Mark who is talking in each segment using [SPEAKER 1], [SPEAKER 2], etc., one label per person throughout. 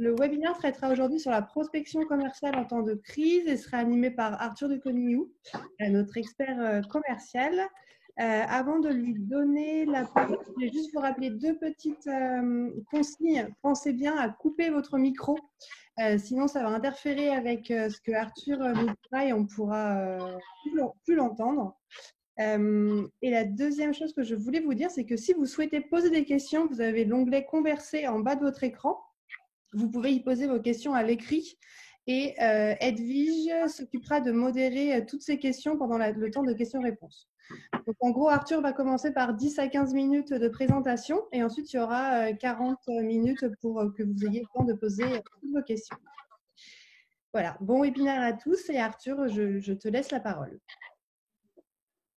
[SPEAKER 1] Le webinaire traitera aujourd'hui sur la prospection commerciale en temps de crise et sera animé par Arthur de Conignou, notre expert commercial. Avant de lui donner la parole, je vais juste vous rappeler deux petites consignes. Pensez bien à couper votre micro, sinon ça va interférer avec ce que Arthur nous dira et on ne pourra plus l'entendre. Et la deuxième chose que je voulais vous dire, c'est que si vous souhaitez poser des questions, vous avez l'onglet « Converser » en bas de votre écran. Vous pouvez y poser vos questions à l'écrit et Edwige s'occupera de modérer toutes ces questions pendant le temps de questions-réponses. Donc, en gros, Arthur va commencer par 10 à 15 minutes de présentation et ensuite, il y aura 40 minutes pour que vous ayez le temps de poser toutes vos questions. Voilà, bon webinaire à tous et Arthur, je te laisse la parole.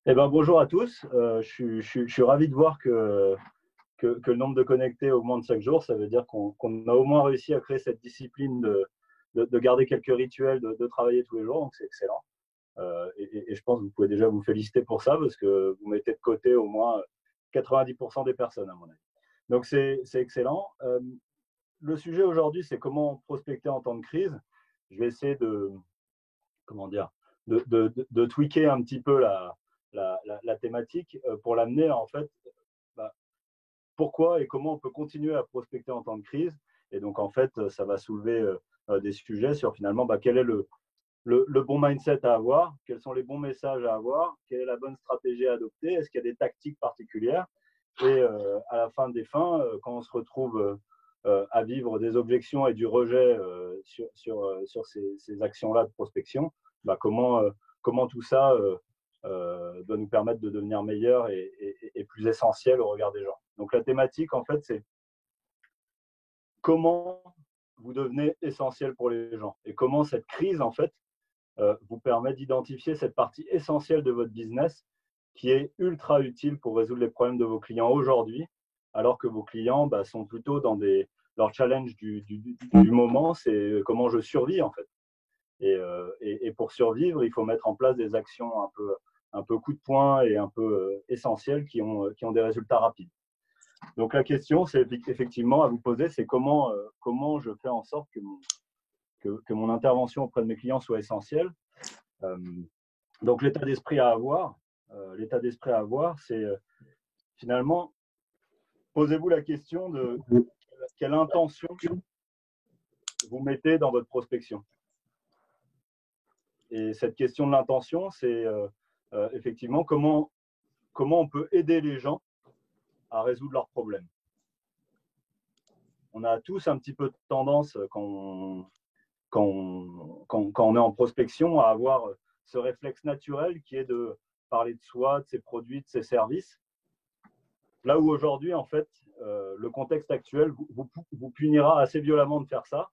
[SPEAKER 2] Eh ben, bonjour à tous, je suis ravi de voir que le nombre de connectés augmente chaque jour. Ça veut dire qu'on a au moins réussi à créer cette discipline de garder quelques rituels, de travailler tous les jours, donc c'est excellent. Et je pense que vous pouvez déjà vous féliciter pour ça parce que vous mettez de côté au moins 90% des personnes à mon avis. Donc c'est excellent. Le sujet aujourd'hui, c'est comment prospecter en temps de crise. Je vais essayer de tweaker un petit peu la thématique pour l'amener en fait. Pourquoi et comment on peut continuer à prospecter en temps de crise. Et donc, en fait, ça va soulever des sujets sur finalement quel est le bon mindset à avoir, quels sont les bons messages à avoir, quelle est la bonne stratégie à adopter, est-ce qu'il y a des tactiques particulières. Et à la fin des fins, quand on se retrouve à vivre des objections et du rejet sur ces actions-là de prospection, comment tout ça doit nous permettre de devenir meilleurs et plus essentiel au regard des gens. Donc la thématique, en fait, c'est comment vous devenez essentiel pour les gens et comment cette crise, en fait, vous permet d'identifier cette partie essentielle de votre business qui est ultra utile pour résoudre les problèmes de vos clients aujourd'hui, alors que vos clients sont plutôt dans leur challenge du moment, c'est comment je survis, en fait. Et pour survivre, il faut mettre en place des actions un peu coup de poing et un peu essentielles qui ont des résultats rapides. Donc la question, c'est effectivement à vous poser, c'est comment je fais en sorte que mon intervention auprès de mes clients soit essentielle. Donc l'état d'esprit à avoir, c'est finalement, posez-vous la question de quelle intention vous mettez dans votre prospection. Et cette question de l'intention, c'est effectivement comment on peut aider les gens à résoudre leurs problèmes. On a tous un petit peu de tendance, quand on est en prospection, à avoir ce réflexe naturel qui est de parler de soi, de ses produits, de ses services. Là où aujourd'hui, en fait, le contexte actuel vous punira assez violemment de faire ça,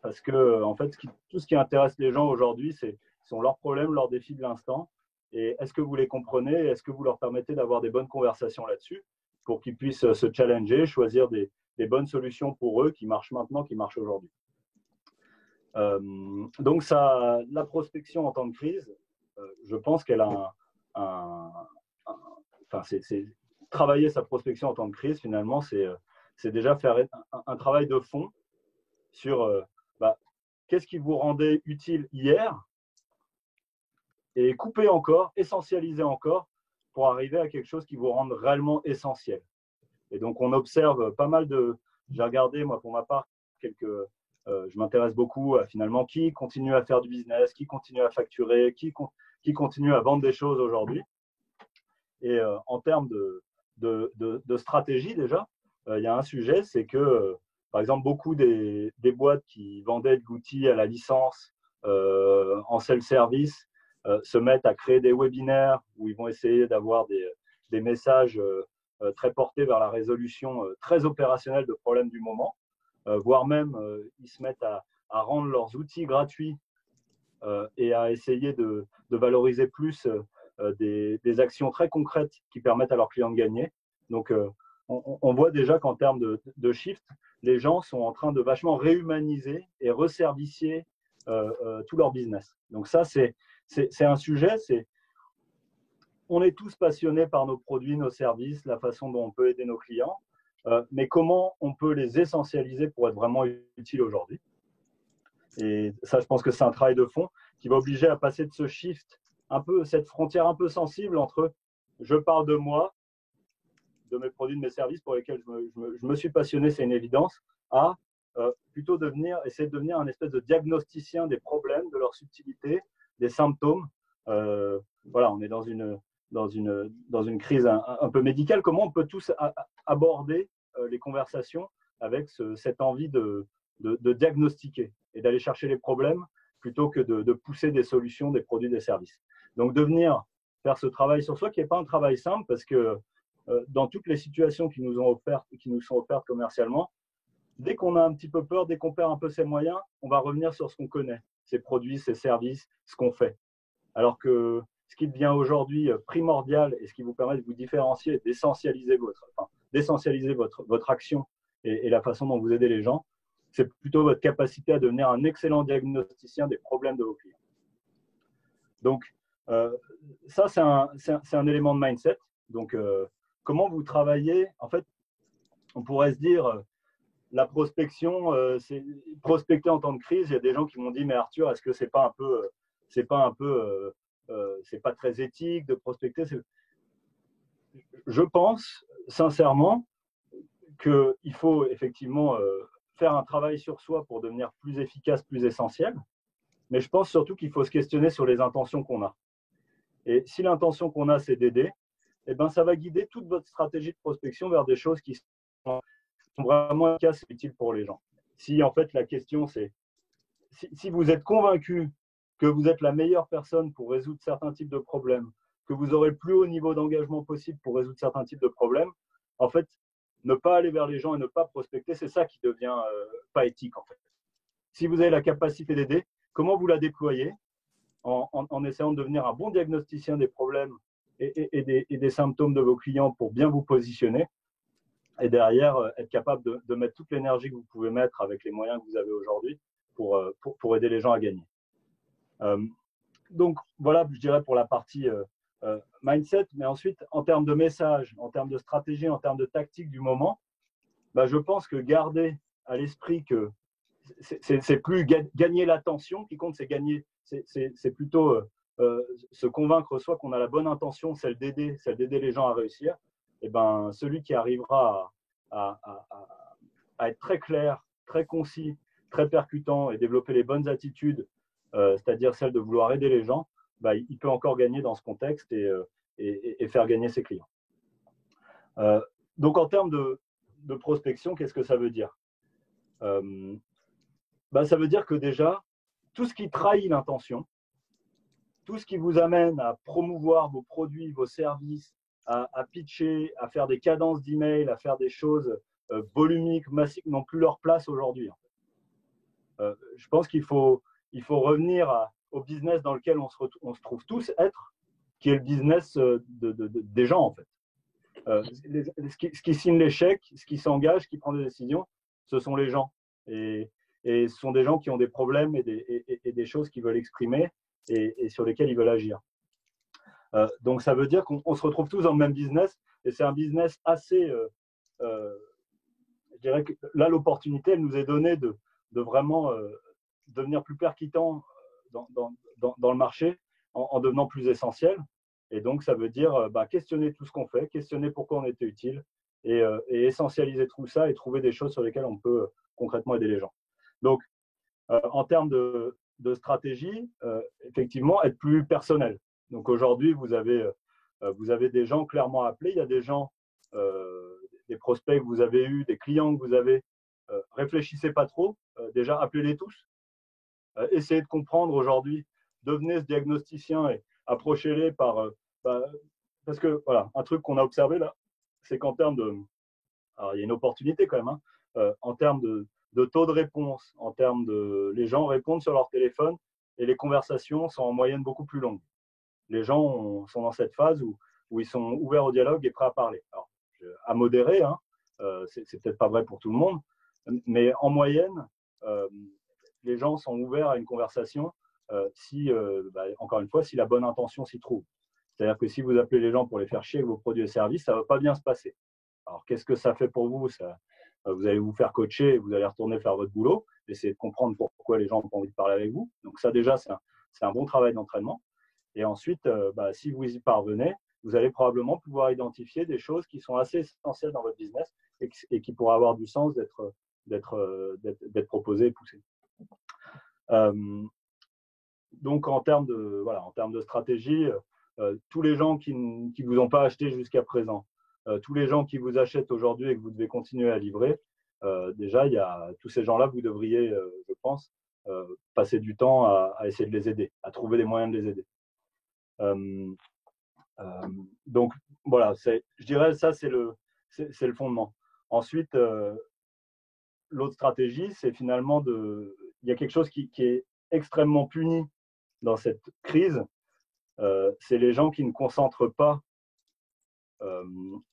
[SPEAKER 2] parce que, en fait, tout ce qui intéresse les gens aujourd'hui, sont leurs problèmes, leurs défis de l'instant. Et est-ce que vous les comprenez? Est-ce que vous leur permettez d'avoir des bonnes conversations là-dessus pour qu'ils puissent se challenger, choisir des bonnes solutions pour eux qui marchent maintenant, qui marchent aujourd'hui? Donc, la prospection en temps de crise, je pense qu'elle a travailler sa prospection en temps de crise, finalement, c'est déjà faire un travail de fond sur qu'est-ce qui vous rendait utile hier et couper encore, essentialiser encore pour arriver à quelque chose qui vous rende réellement essentiel. Et donc, on observe pas mal j'ai regardé, moi, pour ma part, je m'intéresse beaucoup à finalement qui continue à faire du business, qui continue à facturer, qui continue à vendre des choses aujourd'hui. Et en termes de stratégie, déjà, il y a un sujet, c'est que, par exemple, beaucoup des boîtes qui vendaient de l'outil à la licence en self-service se mettent à créer des webinaires où ils vont essayer d'avoir des messages très portés vers la résolution très opérationnelle de problèmes du moment, voire même ils se mettent à rendre leurs outils gratuits et à essayer de valoriser plus des actions très concrètes qui permettent à leurs clients de gagner. Donc, on voit déjà qu'en termes de shift, les gens sont en train de vachement réhumaniser et resservicier tout leur business. Donc ça, c'est un sujet. On est tous passionnés par nos produits, nos services, la façon dont on peut aider nos clients. mais comment on peut les essentialiser pour être vraiment utiles aujourd'hui. Et ça, je pense que c'est un travail de fond qui va obliger à passer de ce shift, un peu cette frontière un peu sensible entre je parle de moi, de mes produits, de mes services pour lesquels je me suis passionné, c'est une évidence, à plutôt essayer de devenir un espèce de diagnosticien des problèmes, de leur subtilité, des symptômes. Voilà, on est dans une crise un peu médicale. Comment on peut tous aborder les conversations avec cette envie de diagnostiquer et d'aller chercher les problèmes plutôt que de pousser des solutions, des produits, des services. Donc, de venir faire ce travail sur soi, qui n'est pas un travail simple, parce que dans toutes les situations qui nous sont offertes commercialement, dès qu'on a un petit peu peur, dès qu'on perd un peu ses moyens, on va revenir sur ce qu'on connaît, ses produits, ses services, ce qu'on fait. Alors que ce qui devient aujourd'hui primordial et ce qui vous permet de vous différencier, d'essentialiser votre action et la façon dont vous aidez les gens, c'est plutôt votre capacité à devenir un excellent diagnosticien des problèmes de vos clients. Donc, ça, c'est un élément de mindset. Donc, comment vous travaillez? En fait, on pourrait se dire, la prospection, c'est prospecter en temps de crise. Il y a des gens qui m'ont dit, mais Arthur, est-ce que c'est pas très éthique de prospecter? Je pense sincèrement qu'il faut effectivement faire un travail sur soi pour devenir plus efficace, plus essentiel. Mais je pense surtout qu'il faut se questionner sur les intentions qu'on a. Et si l'intention qu'on a, c'est d'aider, eh ben, ça va guider toute votre stratégie de prospection vers des choses qui sont vraiment efficaces et utiles pour les gens. Si en fait la question c'est, si vous êtes convaincu que vous êtes la meilleure personne pour résoudre certains types de problèmes, que vous aurez le plus haut niveau d'engagement possible pour résoudre certains types de problèmes, en fait, ne pas aller vers les gens et ne pas prospecter, c'est ça qui devient pas éthique en fait. Si vous avez la capacité d'aider, comment vous la déployez en essayant de devenir un bon diagnosticien des problèmes et des symptômes de vos clients pour bien vous positionner et derrière être capable de mettre toute l'énergie que vous pouvez mettre avec les moyens que vous avez aujourd'hui pour aider les gens à gagner. Donc voilà, je dirais pour la partie mindset, mais ensuite en termes de message, en termes de stratégie, en termes de tactique du moment, bah, je pense que garder à l'esprit que c'est plus gagner l'attention qui compte, c'est plutôt se convaincre soi qu'on a la bonne intention, celle d'aider les gens à réussir. Et ben celui qui arrivera à être très clair, très concis, très percutant et développer les bonnes attitudes, c'est-à-dire celle de vouloir aider les gens, bah, il peut encore gagner dans ce contexte et faire gagner ses clients. Donc en termes de prospection, qu'est-ce que ça veut dire? Bah, ça veut dire que déjà, tout ce qui trahit l'intention, tout ce qui vous amène à promouvoir vos produits, vos services, à pitcher, à faire des cadences d'email, à faire des choses volumiques, massives, n'ont plus leur place aujourd'hui. Je pense qu'il faut revenir au business dans lequel on se trouve tous être, qui est le business des gens en fait. Ce qui signe les chèques, ce qui s'engage, qui prend des décisions, ce sont les gens. Et ce sont des gens qui ont des problèmes et des choses qu'ils veulent exprimer et sur lesquelles ils veulent agir. Donc, ça veut dire qu'on se retrouve tous dans le même business et c'est un business assez… je dirais que là, l'opportunité, elle nous est donnée de vraiment devenir plus percutant dans le marché en devenant plus essentiel. Et donc, ça veut dire questionner tout ce qu'on fait, questionner pourquoi on était utile et essentialiser tout ça et trouver des choses sur lesquelles on peut concrètement aider les gens. Donc, en termes de stratégie, effectivement, être plus personnel. Donc, aujourd'hui, vous avez des gens clairement appelés. Il y a des gens, des prospects que vous avez eus, des clients que vous avez. Réfléchissez pas trop. Déjà, appelez-les tous. Essayez de comprendre aujourd'hui. Devenez ce diagnosticien et approchez-les parce que, voilà, un truc qu'on a observé là, c'est qu'en termes de… Alors, il y a une opportunité quand même, en termes de taux de réponse, en termes de… Les gens répondent sur leur téléphone et les conversations sont en moyenne beaucoup plus longues. Les gens sont dans cette phase où ils sont ouverts au dialogue et prêts à parler. Alors, à modérer, hein, c'est peut-être pas vrai pour tout le monde, mais en moyenne, les gens sont ouverts à une conversation encore une fois, si la bonne intention s'y trouve. C'est-à-dire que si vous appelez les gens pour les faire chier avec vos produits et services, ça ne va pas bien se passer. Alors, qu'est-ce que ça fait pour vous? Vous allez vous faire coacher, vous allez retourner faire votre boulot, essayer de comprendre pourquoi les gens n'ont pas envie de parler avec vous. Donc ça, déjà, c'est un bon travail d'entraînement. Et ensuite, si vous y parvenez, vous allez probablement pouvoir identifier des choses qui sont assez essentielles dans votre business et qui pourraient avoir du sens d'être proposées et poussées. Donc, en termes de stratégie, tous les gens qui ne vous ont pas acheté jusqu'à présent, tous les gens qui vous achètent aujourd'hui et que vous devez continuer à livrer, déjà, il y a tous ces gens-là, vous devriez, je pense, passer du temps à essayer de les aider, à trouver des moyens de les aider. Donc, voilà, je dirais ça, c'est le fondement. Ensuite, l'autre stratégie, c'est finalement il y a quelque chose qui est extrêmement puni dans cette crise, c'est les gens qui ne concentrent pas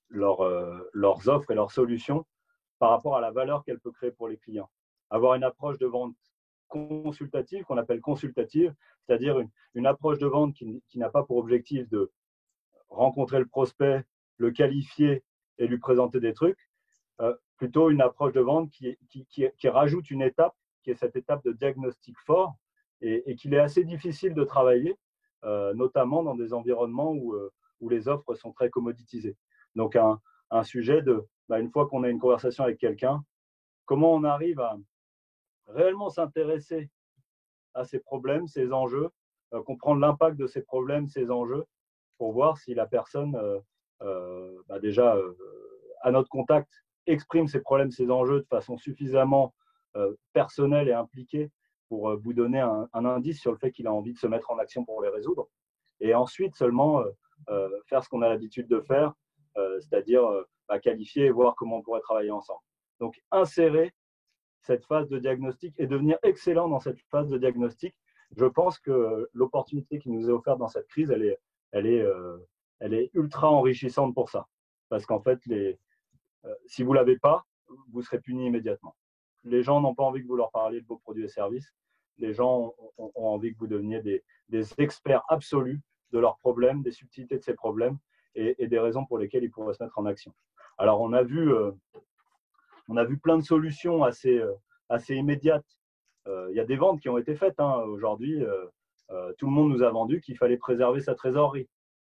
[SPEAKER 2] leurs offres et leurs solutions par rapport à la valeur qu'elle peut créer pour les clients. Avoir une approche de vente consultative, qu'on appelle consultative, c'est-à-dire une approche de vente qui n'a pas pour objectif de rencontrer le prospect, le qualifier et lui présenter des trucs, plutôt une approche de vente qui rajoute une étape, qui est cette étape de diagnostic fort, et qu'il est assez difficile de travailler, notamment dans des environnements où les offres sont très commoditisées. Donc, un sujet une fois qu'on a une conversation avec quelqu'un, comment on arrive à réellement s'intéresser à ces problèmes, ces enjeux, comprendre l'impact de ces problèmes, ces enjeux, pour voir si la personne, déjà, à notre contact, exprime ses problèmes, ses enjeux de façon suffisamment personnelle et impliquée pour vous donner un indice sur le fait qu'il a envie de se mettre en action pour les résoudre. Et ensuite seulement faire ce qu'on a l'habitude de faire, c'est-à-dire qualifier et voir comment on pourrait travailler ensemble. Donc, insérer cette phase de diagnostic et devenir excellent dans cette phase de diagnostic. Je pense que l'opportunité qui nous est offerte dans cette crise, elle est ultra enrichissante pour ça. Parce qu'en fait, si vous ne l'avez pas, vous serez puni immédiatement. Les gens n'ont pas envie que vous leur parliez de vos produits et services. Les gens ont envie que vous deveniez des experts absolus de leurs problèmes, des subtilités de ces problèmes et des raisons pour lesquelles ils pourraient se mettre en action. Alors, on a vu plein de solutions assez immédiates. Il y a des ventes qui ont été faites. Aujourd'hui, tout le monde nous a vendu qu'il fallait préserver sa trésorerie.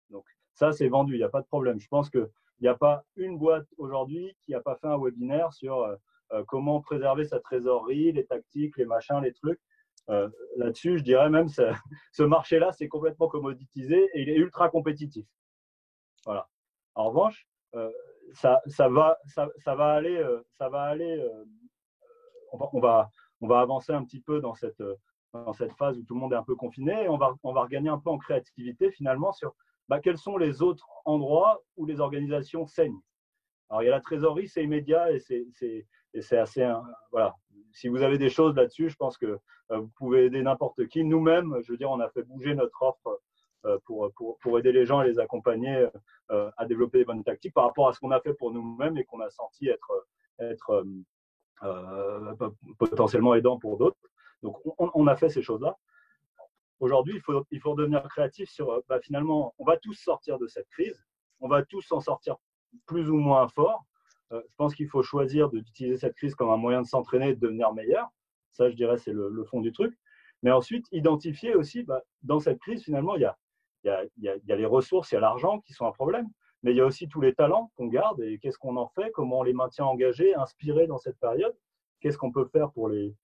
[SPEAKER 2] Donc, ça, c'est vendu, il n'y a pas de problème. Je pense qu'il n'y a pas une boîte aujourd'hui qui n'a pas fait un webinaire sur comment préserver sa trésorerie, les tactiques, les machins, les trucs. Là-dessus, je dirais même ce marché-là, c'est complètement commoditisé et il est ultra compétitif. Voilà. En revanche, ça va aller. On va avancer un petit peu dans cette phase où tout le monde est un peu confiné et on va regagner un peu en créativité finalement sur quels sont les autres endroits où les organisations saignent. Alors, il y a la trésorerie, c'est immédiat et c'est assez… voilà. Si vous avez des choses là-dessus, je pense que vous pouvez aider n'importe qui. Nous-mêmes, je veux dire, on a fait bouger notre offre pour aider les gens et les accompagner à développer des bonnes tactiques par rapport à ce qu'on a fait pour nous-mêmes et qu'on a senti être potentiellement aidant pour d'autres. Donc, on a fait ces choses-là. Aujourd'hui, il faut devenir créatif sur finalement, on va tous sortir de cette crise, on va tous en sortir plus ou moins fort. Je pense qu'il faut choisir d'utiliser cette crise comme un moyen de s'entraîner et de devenir meilleur. Ça, je dirais, c'est le fond du truc. Mais ensuite, identifier aussi, dans cette crise, finalement, il y a les ressources, il y a l'argent qui sont un problème, mais il y a aussi tous les talents qu'on garde et qu'est-ce qu'on en fait, comment on les maintient engagés, inspirés dans cette période, qu'est-ce qu'on peut faire pour les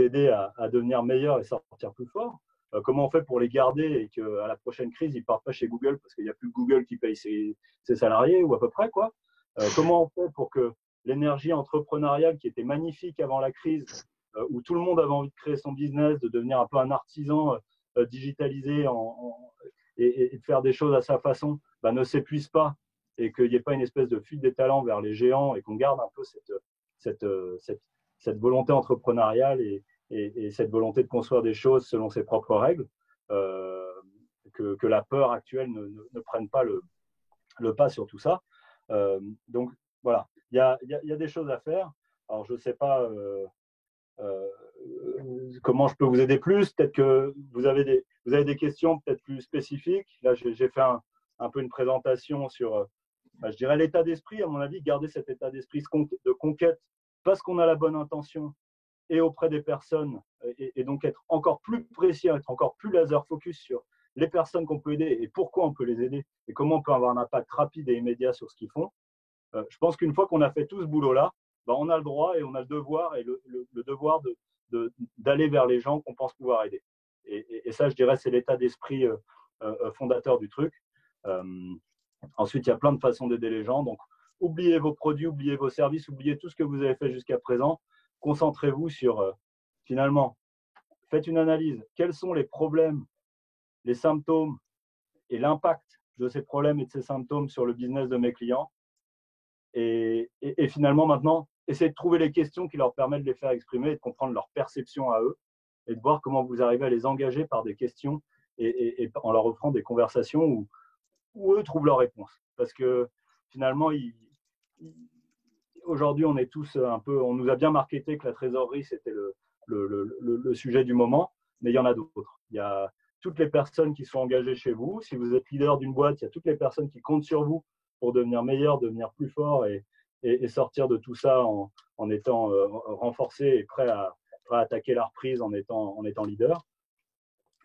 [SPEAKER 2] aider à devenir meilleurs et sortir plus fort. Comment on fait pour les garder et qu'à la prochaine crise, ils ne partent pas chez Google parce qu'il n'y a plus Google qui paye ses salariés ou à peu près, quoi. Comment on fait pour que l'énergie entrepreneuriale qui était magnifique avant la crise, où tout le monde avait envie de créer son business, de devenir un peu un artisan digitalisé et de faire des choses à sa façon, ne s'épuise pas et qu'il n'y ait pas une espèce de fuite des talents vers les géants et qu'on garde un peu cette volonté entrepreneuriale et cette volonté de construire des choses selon ses propres règles, que la peur actuelle ne prenne pas le pas sur tout ça. Donc, voilà, il y a des choses à faire. Alors, je ne sais pas comment je peux vous aider plus. Peut-être que vous avez des questions peut-être plus spécifiques. Là, j'ai fait un peu une présentation sur je dirais l'état d'esprit, à mon avis, garder cet état d'esprit de conquête parce qu'on a la bonne intention et auprès des personnes, et donc être encore plus précis, être encore plus laser focus sur les personnes qu'on peut aider et pourquoi on peut les aider et comment on peut avoir un impact rapide et immédiat sur ce qu'ils font. Je pense qu'une fois qu'on a fait tout ce boulot-là, on a le droit et on a le devoir et le devoir d'aller vers les gens qu'on pense pouvoir aider. Et ça, je dirais, c'est l'état d'esprit fondateur du truc. Ensuite, il y a plein de façons d'aider les gens. Donc, oubliez vos produits, oubliez vos services, oubliez tout ce que vous avez fait jusqu'à présent. Concentrez-vous sur, finalement, faites une analyse. Quels sont les problèmes, les symptômes et l'impact de ces problèmes et de ces symptômes sur le business de mes clients. Et finalement, maintenant, essayez de trouver les questions qui leur permettent de les faire exprimer et de comprendre leur perception à eux et de voir comment vous arrivez à les engager par des questions et en leur offrant des conversations où eux trouvent leurs réponses. Parce que finalement, aujourd'hui, on est tous un peu, on nous a bien marketé que la trésorerie, c'était le sujet du moment, mais il y en a d'autres. Il y a toutes les personnes qui sont engagées chez vous. Si vous êtes leader d'une boîte, il y a toutes les personnes qui comptent sur vous pour devenir meilleur, devenir plus fort et sortir de tout ça en étant renforcé et prêt à attaquer la reprise en étant leader.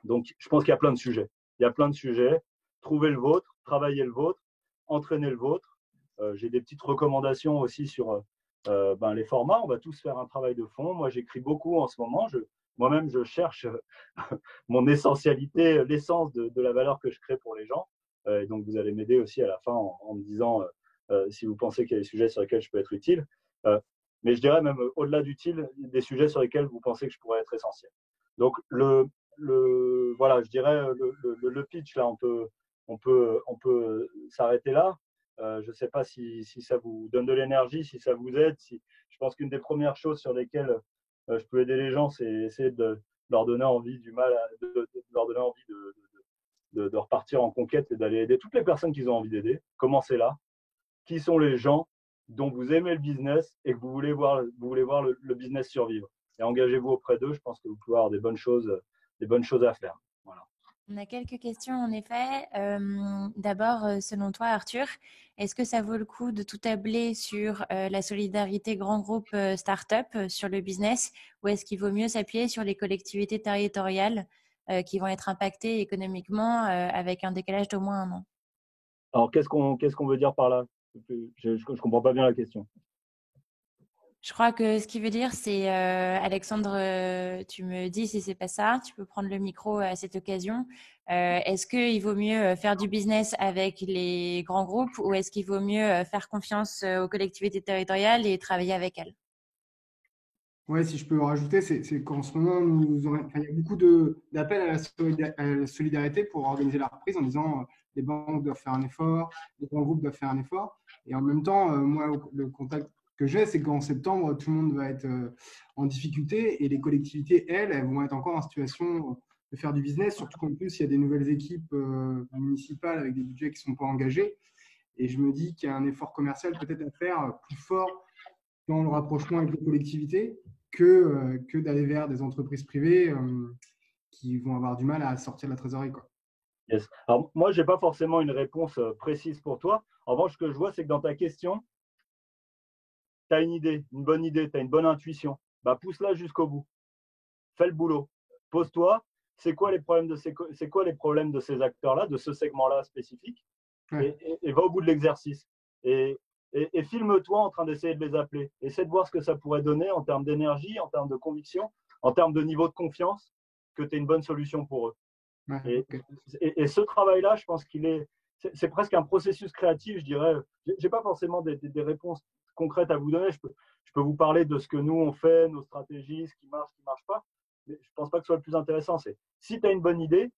[SPEAKER 2] Donc, je pense qu'il y a plein de sujets. Il y a plein de sujets. Trouvez le vôtre, travaillez le vôtre, entraînez le vôtre. J'ai des petites recommandations aussi sur les formats. On va tous faire un travail de fond. Moi, j'écris beaucoup en ce moment. Moi-même, je cherche mon essentialité, l'essence de la valeur que je crée pour les gens. Donc, vous allez m'aider aussi à la fin en me disant si vous pensez qu'il y a des sujets sur lesquels je peux être utile. Mais je dirais même au-delà d'utile, des sujets sur lesquels vous pensez que je pourrais être essentiel. Donc, voilà, je dirais le pitch, là, on peut s'arrêter là. Je ne sais pas si ça vous donne de l'énergie, si ça vous aide. Je pense qu'une des premières choses sur lesquelles je peux aider les gens, c'est essayer de leur donner envie de leur donner envie de repartir en conquête et d'aller aider toutes les personnes qu'ils ont envie d'aider. Commencez là. Qui sont les gens dont vous aimez le business et que vous voulez voir le business survivre. Et engagez-vous auprès d'eux. Je pense que vous pouvez avoir des bonnes choses à faire. Voilà.
[SPEAKER 3] On a quelques questions en effet. D'abord, selon toi, Arthur, est-ce que ça vaut le coup de tout tabler sur la solidarité grand groupe start-up sur le business, ou est-ce qu'il vaut mieux s'appuyer sur les collectivités territoriales qui vont être impactées économiquement avec un décalage d'au moins 1 an?
[SPEAKER 2] Alors, qu'est-ce qu'on veut dire par là? Je ne comprends pas bien la question.
[SPEAKER 3] Je crois que ce qu'il veut dire, c'est Alexandre, tu me dis si c'est pas ça, tu peux prendre le micro à cette occasion. Est-ce qu'il vaut mieux faire du business avec les grands groupes, ou est-ce qu'il vaut mieux faire confiance aux collectivités territoriales et travailler avec elles?
[SPEAKER 4] Ouais, si je peux rajouter, c'est qu'en ce moment, il y a beaucoup d'appels à la solidarité pour organiser la reprise en disant les banques doivent faire un effort, les grands groupes doivent faire un effort. Et en même temps, moi, le contact que j'ai, c'est qu'en septembre, tout le monde va être en difficulté et les collectivités, elles vont être encore en situation de faire du business, surtout qu'en plus, il y a des nouvelles équipes municipales avec des budgets qui ne sont pas engagés. Et je me dis qu'il y a un effort commercial peut-être à faire plus fort dans le rapprochement avec les collectivités que d'aller vers des entreprises privées qui vont avoir du mal à sortir de la trésorerie, quoi.
[SPEAKER 2] Yes. Alors, moi, je n'ai pas forcément une réponse précise pour toi. En revanche, ce que je vois, c'est que dans ta question, tu as une idée, une bonne idée, tu as une bonne intuition. Pousse-la jusqu'au bout. Fais le boulot. Pose-toi, c'est quoi les problèmes de ces acteurs-là, de ce segment-là spécifique,
[SPEAKER 4] Ouais.
[SPEAKER 2] et va au bout de l'exercice. Et filme-toi en train d'essayer de les appeler. Essaie de voir ce que ça pourrait donner en termes d'énergie, en termes de conviction, en termes de niveau de confiance, que tu es une bonne solution pour eux.
[SPEAKER 4] Ouais, okay.
[SPEAKER 2] Et ce travail-là, je pense c'est presque un processus créatif, je dirais. Je n'ai pas forcément des réponses concrètes à vous donner. Je peux vous parler de ce que nous, on fait, nos stratégies, ce qui marche pas. Mais je ne pense pas que ce soit le plus intéressant. C'est si tu as une bonne idée,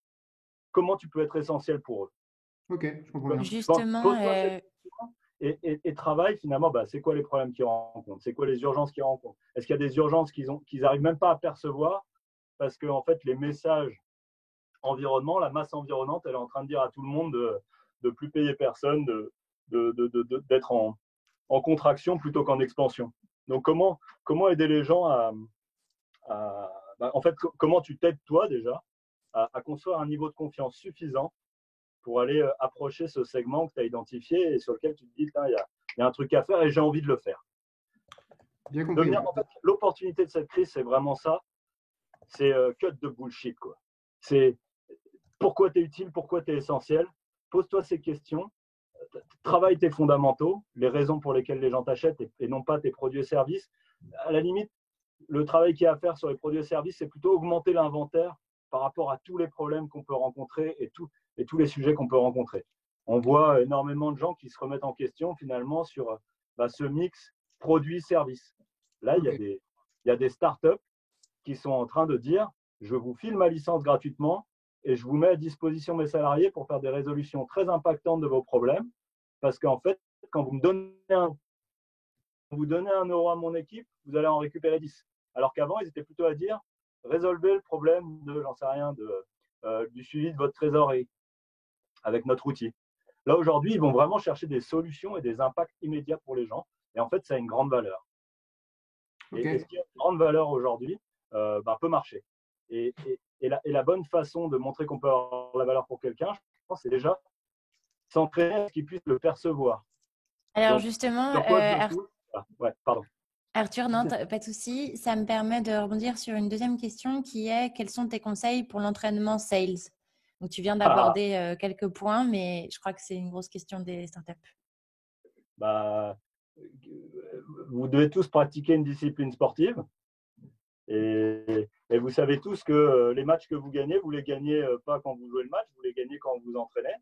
[SPEAKER 2] comment tu peux être essentiel pour eux.
[SPEAKER 4] Ok, je comprends bien.
[SPEAKER 3] Justement,
[SPEAKER 2] et travaille finalement, c'est quoi les problèmes qu'ils rencontrent? C'est quoi les urgences qu'ils rencontrent? Est-ce qu'il y a des urgences qu'ils n'arrivent même pas à percevoir parce que en fait, les messages environnement, la masse environnante, elle est en train de dire à tout le monde de plus payer personne, d'être en contraction plutôt qu'en expansion. Donc, comment aider les gens en fait, comment tu t'aides toi déjà à construire un niveau de confiance suffisant pour aller approcher ce segment que tu as identifié et sur lequel tu te dis, il y a un truc à faire et j'ai envie de le faire.
[SPEAKER 4] Bien compris.
[SPEAKER 2] En fait, l'opportunité de cette crise, c'est vraiment ça. C'est cut de bullshit, quoi. C'est pourquoi tu es utile, pourquoi tu es essentiel. Pose-toi ces questions. Travaille tes fondamentaux, les raisons pour lesquelles les gens t'achètent et non pas tes produits et services. À la limite, le travail qu'il y a à faire sur les produits et services, c'est plutôt augmenter l'inventaire par rapport à tous les problèmes qu'on peut rencontrer et tous les sujets qu'on peut rencontrer. On voit énormément de gens qui se remettent en question finalement sur ce mix produits-services. Là, il y a des startups qui sont en train de dire « je vous file ma licence gratuitement et je vous mets à disposition mes salariés pour faire des résolutions très impactantes de vos problèmes. » Parce qu'en fait, quand vous donnez 1 euro à mon équipe, vous allez en récupérer 10. Alors qu'avant, ils étaient plutôt à dire résolvez le problème de, j'en sais rien, du suivi de votre trésorerie avec notre outil. Là, aujourd'hui, ils vont vraiment chercher des solutions et des impacts immédiats pour les gens. Et en fait, ça a une grande valeur. Et ce qui a une grande valeur aujourd'hui peut marcher. Et la bonne façon de montrer qu'on peut avoir la valeur pour quelqu'un, je pense, c'est déjà s'entraîner à ce qu'il puisse le percevoir.
[SPEAKER 3] Alors
[SPEAKER 2] Donc,
[SPEAKER 3] justement,
[SPEAKER 2] pardon.
[SPEAKER 3] Arthur, non, pas de souci. Ça me permet de rebondir sur une deuxième question qui est quels sont tes conseils pour l'entraînement sales? Donc, tu viens d'aborder quelques points, mais je crois que c'est une grosse question des startups.
[SPEAKER 2] Vous devez tous pratiquer une discipline sportive et vous savez tous que les matchs que vous gagnez les pas quand vous jouez le match, vous les gagnez quand vous vous entraînez.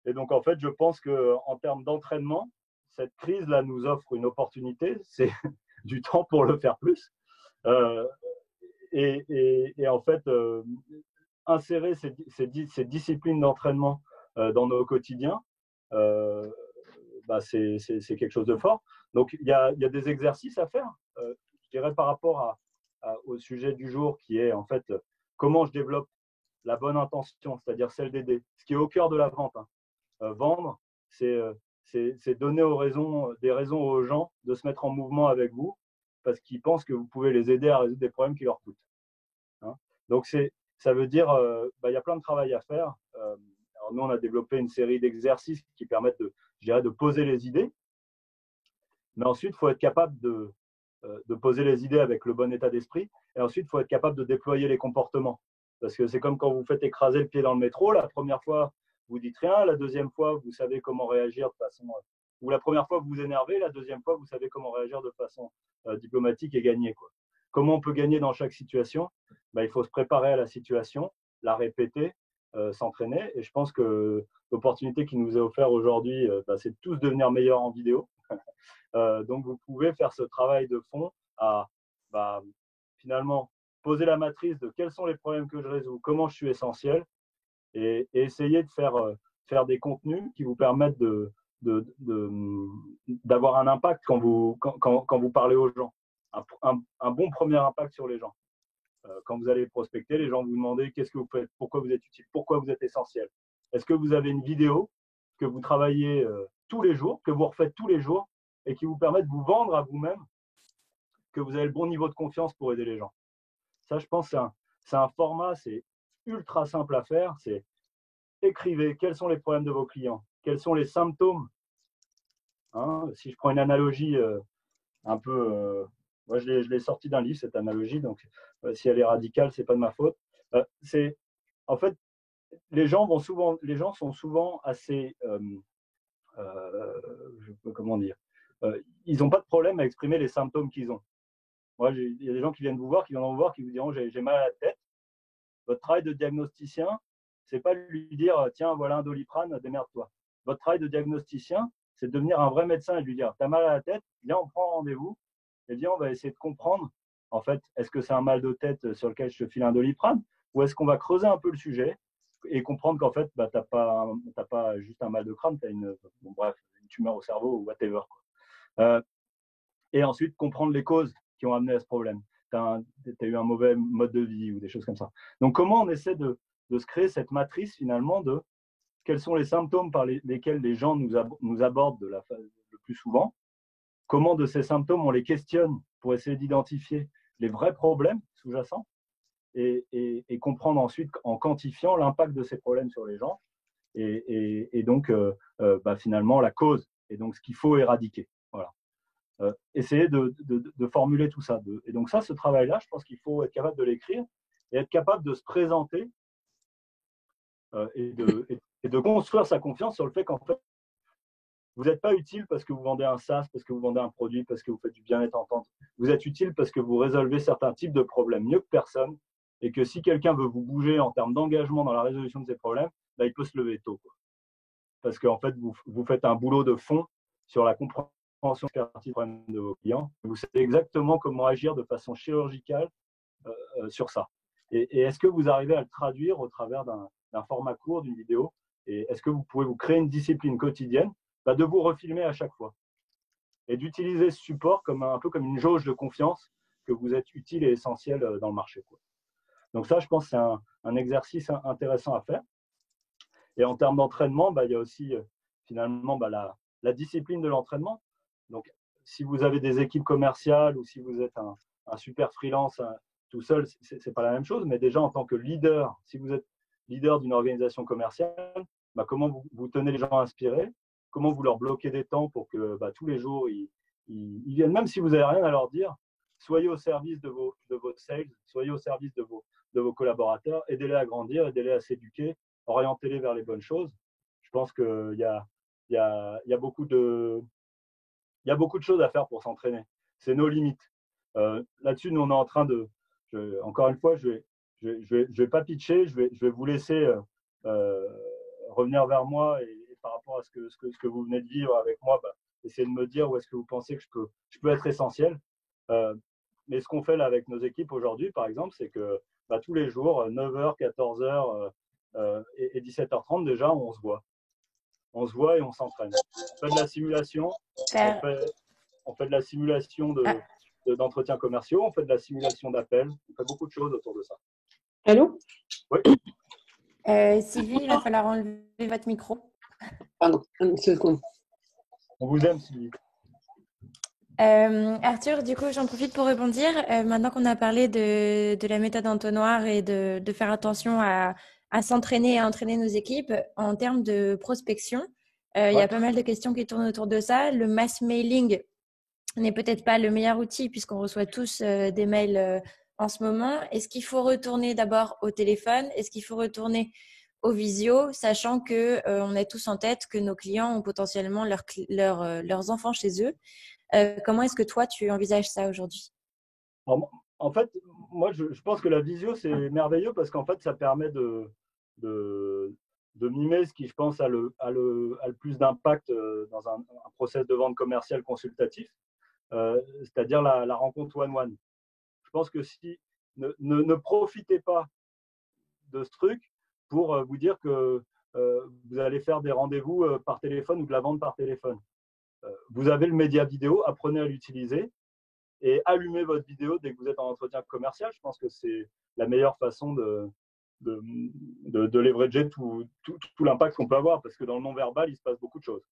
[SPEAKER 2] Et donc, en fait, je pense qu'en termes d'entraînement, cette crise-là nous offre une opportunité, c'est du temps pour le faire plus. Et en fait, insérer ces disciplines d'entraînement dans nos quotidiens, c'est quelque chose de fort. Donc, il y a des exercices à faire. Je dirais par rapport au sujet du jour qui est en fait comment je développe la bonne intention, c'est-à-dire celle d'aider, ce qui est au cœur de la vente. Vendre, c'est donner des raisons aux gens de se mettre en mouvement avec vous parce qu'ils pensent que vous pouvez les aider à résoudre des problèmes qui leur coûtent. Donc, ça veut dire il y a plein de travail à faire. Alors nous, on a développé une série d'exercices qui permettent de poser les idées. Mais ensuite, il faut être capable de poser les idées avec le bon état d'esprit. Et ensuite, il faut être capable de déployer les comportements. Parce que c'est comme quand vous faites écraser le pied dans le métro. La première fois, vous dites rien. La deuxième fois, vous savez comment réagir de façon… Ou la première fois, vous vous énervez. La deuxième fois, vous savez comment réagir de façon diplomatique et gagner, quoi. Comment on peut gagner dans chaque situation? Il faut se préparer à la situation, la répéter, s'entraîner. Et je pense que l'opportunité qui nous est offerte aujourd'hui, c'est de tous devenir meilleurs en vidéo. Donc, vous pouvez faire ce travail de fond à finalement poser la matrice de quels sont les problèmes que je résous, comment je suis essentiel et essayer de faire des contenus qui vous permettent d'avoir un impact quand vous parlez aux gens. Un bon premier impact sur les gens. Quand vous allez prospecter, les gens vous demandent qu'est-ce que vous faites, pourquoi vous êtes utile, pourquoi vous êtes essentiel. Est-ce que vous avez une vidéo que vous travaillez tous les jours, que vous refaites tous les jours et qui vous permet de vous vendre à vous-même que vous avez le bon niveau de confiance pour aider les gens. Ça, je pense, c'est un format, c'est ultra simple à faire. C'est écrivez quels sont les problèmes de vos clients, quels sont les symptômes. Si je prends une analogie un peu… moi, je l'ai sorti d'un livre, cette analogie, donc si elle est radicale, ce n'est pas de ma faute. En fait, les gens sont souvent assez… comment dire, ils n'ont pas de problème à exprimer les symptômes qu'ils ont. Moi, il y a des gens qui viennent vous voir, qui vous diront j'ai mal à la tête. Votre travail de diagnosticien, c'est pas lui dire tiens, voilà un Doliprane, démerde-toi. Votre travail de diagnosticien, c'est de devenir un vrai médecin et de lui dire t'as mal à la tête, viens, on prend rendez-vous et viens, on va essayer de comprendre. En fait, est-ce que c'est un mal de tête sur lequel je te file un Doliprane ou est-ce qu'on va creuser un peu le sujet et comprendre qu'en fait, t'as pas juste un mal de crâne, t'as une tumeur au cerveau ou whatever. Et ensuite, comprendre les causes qui ont amené à ce problème. Tu as eu un mauvais mode de vie ou des choses comme ça. Donc, comment on essaie de se créer cette matrice finalement de quels sont les symptômes par lesquels les gens nous abordent le plus souvent, comment de ces symptômes on les questionne pour essayer d'identifier les vrais problèmes sous-jacents et comprendre ensuite en quantifiant l'impact de ces problèmes sur les gens et donc finalement la cause, et donc ce qu'il faut éradiquer. Voilà. Essayer de formuler tout ça. Et donc ça, ce travail-là, je pense qu'il faut être capable de l'écrire et être capable de se présenter et de construire sa confiance sur le fait qu'en fait, vous n'êtes pas utile parce que vous vendez un SaaS, parce que vous vendez un produit, parce que vous faites du bien-être entente. Vous êtes utile parce que vous résolvez certains types de problèmes mieux que personne, et que si quelqu'un veut vous bouger en termes d'engagement dans la résolution de ces problèmes, il peut se lever tôt, quoi. Parce qu'en fait, vous faites un boulot de fond sur la compréhension des problèmes de vos clients. Vous savez exactement comment agir de façon chirurgicale sur ça. Et est-ce que vous arrivez à le traduire au travers d'un format court, d'une vidéo? Et est-ce que vous pouvez vous créer une discipline quotidienne de vous refilmer à chaque fois et d'utiliser ce support comme un peu comme une jauge de confiance que vous êtes utile et essentiel dans le marché, quoi. Donc ça, je pense que c'est un exercice intéressant à faire. Et en termes d'entraînement, il y a aussi finalement la discipline de l'entraînement. Donc, si vous avez des équipes commerciales ou si vous êtes un super freelance tout seul, ce n'est pas la même chose. Mais déjà, en tant que leader, si vous êtes leader d'une organisation commerciale, comment vous tenez les gens inspirés, comment vous leur bloquez des temps pour que tous les jours, ils viennent, même si vous n'avez rien à leur dire, soyez au service de vos sales, soyez au service de vos collaborateurs, aidez-les à grandir, aidez-les à s'éduquer, orientez-les vers les bonnes choses. Je pense qu'il y a beaucoup de choses à faire pour s'entraîner. C'est nos limites. Là-dessus, nous, on est en train encore une fois, je vais pas pitcher, je vais vous laisser revenir vers moi et par rapport à ce que vous venez de vivre avec moi, essayez de me dire où est-ce que vous pensez que je peux être essentiel. Mais ce qu'on fait là avec nos équipes aujourd'hui, par exemple, c'est que tous les jours, 9h, 14h et 17h30, déjà, on se voit. On se voit et on s'entraîne. On fait de la simulation. On fait de la simulation d'entretiens commerciaux. On fait de la simulation d'appels. On fait beaucoup de choses autour de ça.
[SPEAKER 5] Allô?
[SPEAKER 2] Oui.
[SPEAKER 3] Sylvie, il va falloir enlever votre micro.
[SPEAKER 5] Pardon, une seconde.
[SPEAKER 2] On vous aime, Sylvie.
[SPEAKER 3] Arthur, du coup, j'en profite pour rebondir. Maintenant qu'on a parlé de la méthode entonnoir et de faire attention à s'entraîner et à entraîner nos équipes, en termes de prospection, il y a pas mal de questions qui tournent autour de ça. Le mass mailing n'est peut-être pas le meilleur outil puisqu'on reçoit tous des mails en ce moment. Est-ce qu'il faut retourner d'abord au téléphone? Est-ce qu'il faut retourner au visio, sachant que on a tous en tête que nos clients ont potentiellement leurs enfants chez eux? Comment est-ce que toi, tu envisages ça aujourd'hui?
[SPEAKER 2] En fait, moi, je pense que la visio, c'est merveilleux parce qu'en fait, ça permet de mimer ce qui, je pense, a le plus d'impact dans un process de vente commerciale consultatif, c'est-à-dire la rencontre one-one. Je pense que si ne profitez pas de ce truc pour vous dire que vous allez faire des rendez-vous par téléphone ou de la vente par téléphone. Vous avez le média vidéo, apprenez à l'utiliser et allumez votre vidéo dès que vous êtes en entretien commercial. Je pense que c'est la meilleure façon de leverager tout l'impact qu'on peut avoir, parce que dans le non-verbal, il se passe beaucoup de choses.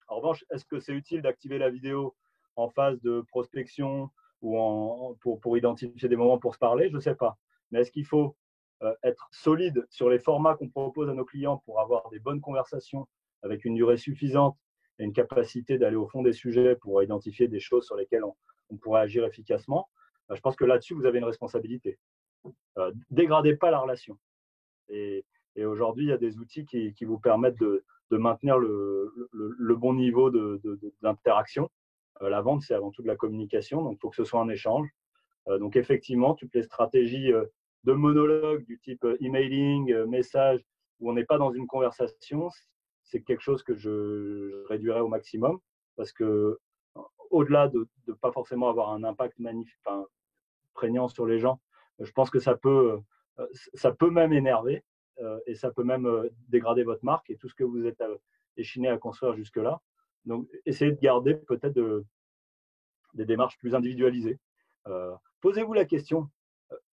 [SPEAKER 2] En revanche, est-ce que c'est utile d'activer la vidéo en phase de prospection ou pour identifier des moments pour se parler? Je ne sais pas. Mais est-ce qu'il faut être solide sur les formats qu'on propose à nos clients pour avoir des bonnes conversations avec une durée suffisante et une capacité d'aller au fond des sujets pour identifier des choses sur lesquelles on pourrait agir efficacement? Je pense que là-dessus, vous avez une responsabilité. Dégradez pas la relation. Et aujourd'hui, il y a des outils qui vous permettent de maintenir le bon niveau d'interaction. La vente, c'est avant tout de la communication, donc il faut que ce soit un échange. Donc effectivement, toutes les stratégies de monologue du type emailing, message, où on n'est pas dans une conversation, c'est quelque chose que je réduirais au maximum, parce que au-delà de ne pas forcément avoir un impact prégnant sur les gens, je pense que ça peut même énerver et ça peut même dégrader votre marque et tout ce que vous êtes échiné à construire jusque-là. Donc, essayez de garder peut-être des démarches plus individualisées. Posez-vous la question,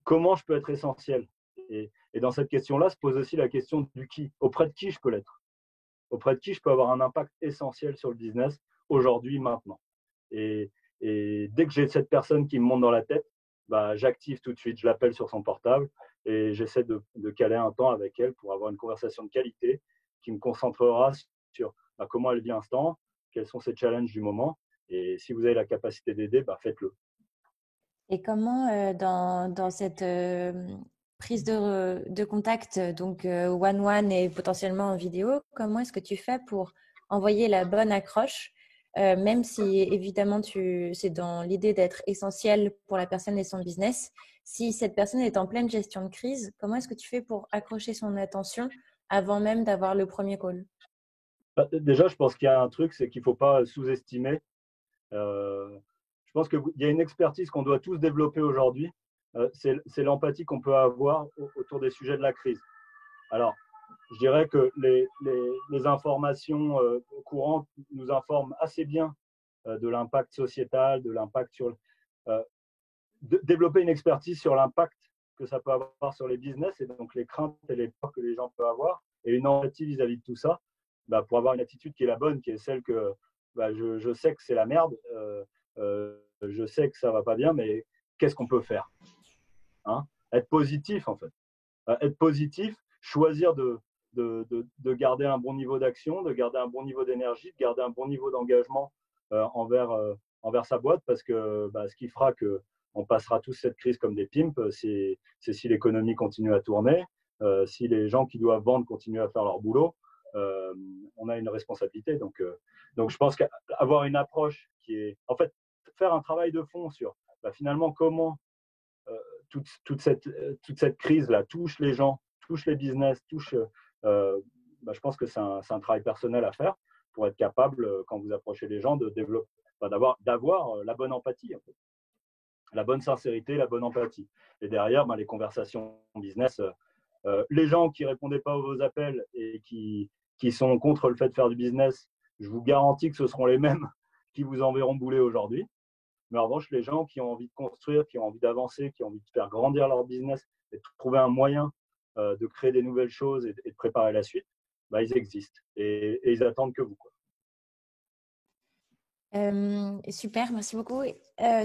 [SPEAKER 2] comment je peux être essentiel? Et dans cette question-là, se pose aussi la question du qui. Auprès de qui je peux l'être? Auprès de qui je peux avoir un impact essentiel sur le business aujourd'hui, maintenant? Et dès que j'ai cette personne qui me monte dans la tête, j'active tout de suite, je l'appelle sur son portable et j'essaie de caler un temps avec elle pour avoir une conversation de qualité qui me concentrera sur comment elle vit l'instant, quels sont ses challenges du moment. Et si vous avez la capacité d'aider, faites-le.
[SPEAKER 3] Et comment, dans cette prise de contact, donc one-one et potentiellement en vidéo, comment est-ce que tu fais pour envoyer la bonne accroche, même si évidemment c'est dans l'idée d'être essentiel pour la personne et son business. Si cette personne est en pleine gestion de crise, comment est-ce que tu fais pour accrocher son attention avant même d'avoir le premier call?
[SPEAKER 2] Déjà, je pense qu'il y a un truc, c'est qu'il ne faut pas sous-estimer. Je pense qu'il y a une expertise qu'on doit tous développer aujourd'hui. C'est l'empathie qu'on peut avoir autour des sujets de la crise. Alors, je dirais que les informations courantes nous informent assez bien de l'impact sociétal, de l'impact sur… développer une expertise sur l'impact que ça peut avoir sur les business et donc les craintes et les peurs que les gens peuvent avoir et une empathie vis-à-vis de tout ça pour avoir une attitude qui est la bonne, qui est celle que je sais que c'est la merde, je sais que ça ne va pas bien, mais qu'est-ce qu'on peut faire, hein? Être positif, en fait. Être positif, choisir de garder un bon niveau d'action, de garder un bon niveau d'énergie, de garder un bon niveau d'engagement envers sa boîte, parce que ce qui fera qu'on passera tous cette crise comme des pimps, c'est si l'économie continue à tourner, si les gens qui doivent vendre continuent à faire leur boulot, on a une responsabilité. Donc je pense qu'avoir une approche qui est… En fait, faire un travail de fond sur finalement comment toute cette crise-là touche les gens, touche les business, je pense que c'est un travail personnel à faire pour être capable, quand vous approchez les gens, de développer, d'avoir la bonne empathie, en fait. La bonne sincérité, la bonne empathie. Et derrière, les conversations business, les gens qui ne répondaient pas à vos appels et qui sont contre le fait de faire du business, je vous garantis que ce seront les mêmes qui vous enverront bouler aujourd'hui. Mais en revanche, les gens qui ont envie de construire, qui ont envie d'avancer, qui ont envie de faire grandir leur business et de trouver un moyen de créer des nouvelles choses et de préparer la suite, ils existent et ils attendent que vous, quoi.
[SPEAKER 3] Super, merci beaucoup.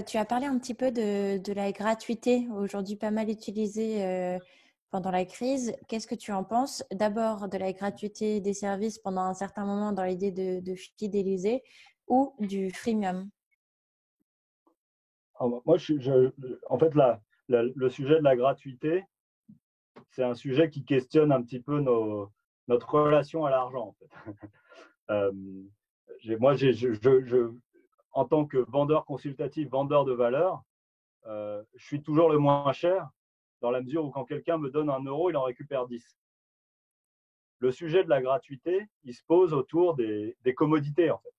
[SPEAKER 3] Tu as parlé un petit peu de la gratuité, aujourd'hui pas mal utilisée pendant la crise. Qu'est-ce que tu en penses? D'abord de la gratuité des services pendant un certain moment dans l'idée de fidéliser ou du freemium?
[SPEAKER 2] Alors, moi, en fait, le sujet de la gratuité, c'est un sujet qui questionne un petit peu notre relation à l'argent, en fait. Moi, en tant que vendeur consultatif, vendeur de valeur, je suis toujours le moins cher dans la mesure où quand quelqu'un me donne 1 euro, il en récupère 10. Le sujet de la gratuité, il se pose autour des commodités, en fait.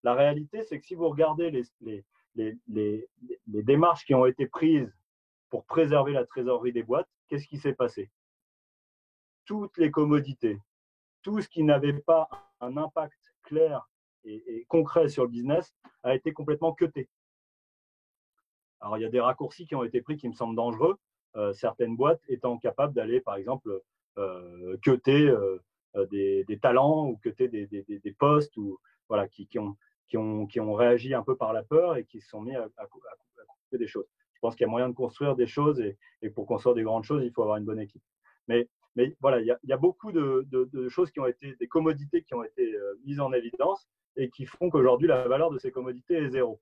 [SPEAKER 2] La réalité, c'est que si vous regardez les démarches qui ont été prises pour préserver la trésorerie des boîtes, qu'est-ce qui s'est passé? Toutes les commodités, tout ce qui n'avait pas un impact clair et concret sur le business a été complètement cuté. Alors, il y a des raccourcis qui ont été pris qui me semblent dangereux, certaines boîtes étant capables d'aller, par exemple, cuter des talents ou cuter des postes ou, voilà, qui ont réagi un peu par la peur et qui se sont mis à couper des choses. Je pense qu'il y a moyen de construire des choses et pour construire des grandes choses, il faut avoir une bonne équipe. Mais voilà, il y a beaucoup de choses qui ont été, des commodités qui ont été mises en évidence et qui font qu'aujourd'hui, la valeur de ces commodités est zéro.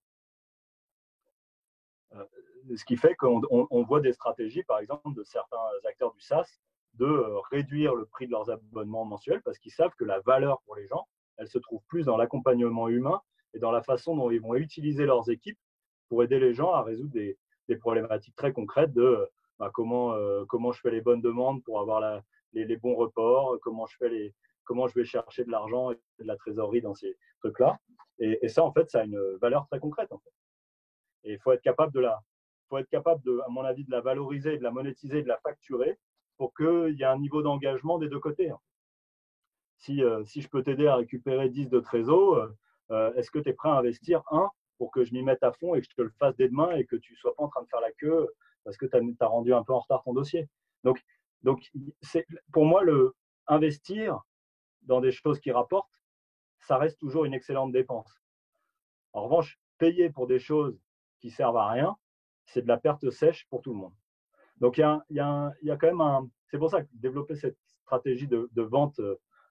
[SPEAKER 2] Ce qui fait qu'on voit des stratégies, par exemple, de certains acteurs du SaaS, de réduire le prix de leurs abonnements mensuels parce qu'ils savent que la valeur pour les gens, elle se trouve plus dans l'accompagnement humain et dans la façon dont ils vont utiliser leurs équipes pour aider les gens à résoudre des problématiques très concrètes de comment je fais les bonnes demandes pour avoir les bons reports, comment je vais chercher de l'argent et de la trésorerie dans ces trucs-là. Et ça, en fait, ça a une valeur très concrète, en fait. Et il faut être capable à mon avis, de la valoriser, de la monétiser, de la facturer pour qu'il y ait un niveau d'engagement des deux côtés. Si je peux t'aider à récupérer 10 de trésor, est-ce que tu es prêt à investir 1 pour que je m'y mette à fond et que je te le fasse dès demain et que tu ne sois pas en train de faire la queue parce que tu as rendu un peu en retard ton dossier. Donc pour moi, investir dans des choses qui rapportent, ça reste toujours une excellente dépense. En revanche, payer pour des choses qui servent à rien, c'est de la perte sèche pour tout le monde. Donc, il y a quand même c'est pour ça que développer cette stratégie de vente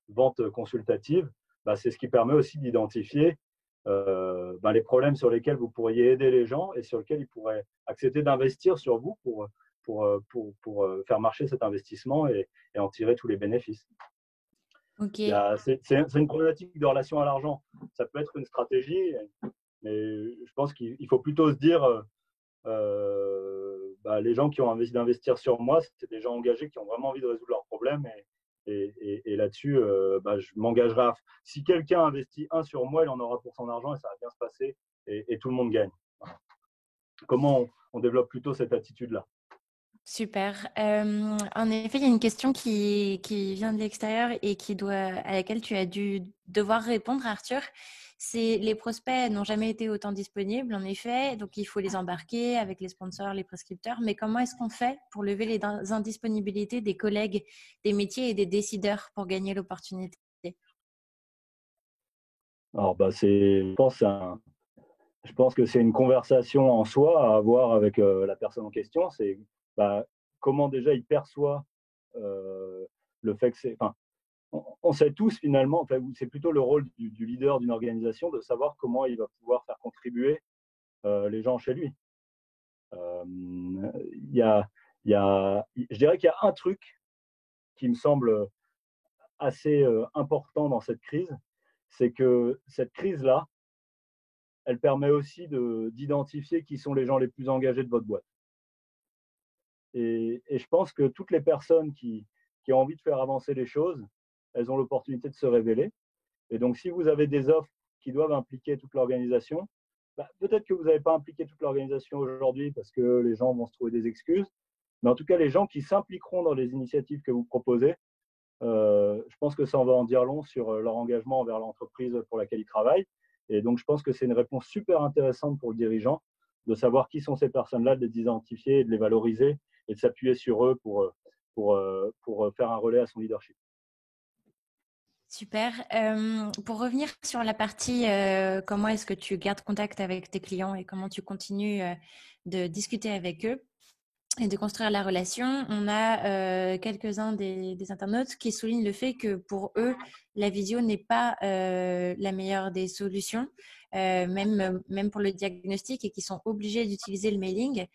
[SPEAKER 2] vente consultative, c'est ce qui permet aussi d'identifier les problèmes sur lesquels vous pourriez aider les gens et sur lesquels ils pourraient accepter d'investir sur vous pour faire marcher cet investissement et en tirer tous les bénéfices.
[SPEAKER 3] Okay.
[SPEAKER 2] C'est une problématique de relation à l'argent. Ça peut être une stratégie, mais je pense qu'il faut plutôt se dire les gens qui ont envie d'investir sur moi, c'est des gens engagés qui ont vraiment envie de résoudre leurs problèmes et là-dessus, je m'engagerai. Si quelqu'un investit 1 sur moi, il en aura pour son argent et ça va bien se passer et tout le monde gagne. Comment on développe plutôt cette attitude-là?
[SPEAKER 3] Super. En effet, il y a une question qui vient de l'extérieur et à laquelle tu as dû devoir répondre, Arthur. C'est les prospects n'ont jamais été autant disponibles, en effet, donc il faut les embarquer avec les sponsors, les prescripteurs. Mais comment est-ce qu'on fait pour lever les indisponibilités des collègues des métiers et des décideurs pour gagner l'opportunité?
[SPEAKER 2] Alors, je pense que c'est une conversation en soi à avoir avec la personne en question. C'est comment déjà il perçoit le fait que c'est. On sait tous finalement, c'est plutôt le rôle du leader d'une organisation de savoir comment il va pouvoir faire contribuer les gens chez lui. Je dirais qu'il y a un truc qui me semble assez important dans cette crise, c'est que cette crise-là, elle permet aussi d'identifier qui sont les gens les plus engagés de votre boîte. Et je pense que toutes les personnes qui ont envie de faire avancer les choses, elles ont l'opportunité de se révéler. Et donc, si vous avez des offres qui doivent impliquer toute l'organisation, peut-être que vous n'avez pas impliqué toute l'organisation aujourd'hui parce que les gens vont se trouver des excuses. Mais en tout cas, les gens qui s'impliqueront dans les initiatives que vous proposez, je pense que ça en va en dire long sur leur engagement envers l'entreprise pour laquelle ils travaillent. Et donc, je pense que c'est une réponse super intéressante pour le dirigeant de savoir qui sont ces personnes-là, de les identifier, de les valoriser et de s'appuyer sur eux pour faire un relais à son leadership.
[SPEAKER 3] Super. Pour revenir sur la partie comment est-ce que tu gardes contact avec tes clients et comment tu continues de discuter avec eux et de construire la relation, on a quelques-uns des internautes qui soulignent le fait que pour eux, la visio n'est pas la meilleure des solutions, même pour le diagnostic, et qui sont obligés d'utiliser le mailing.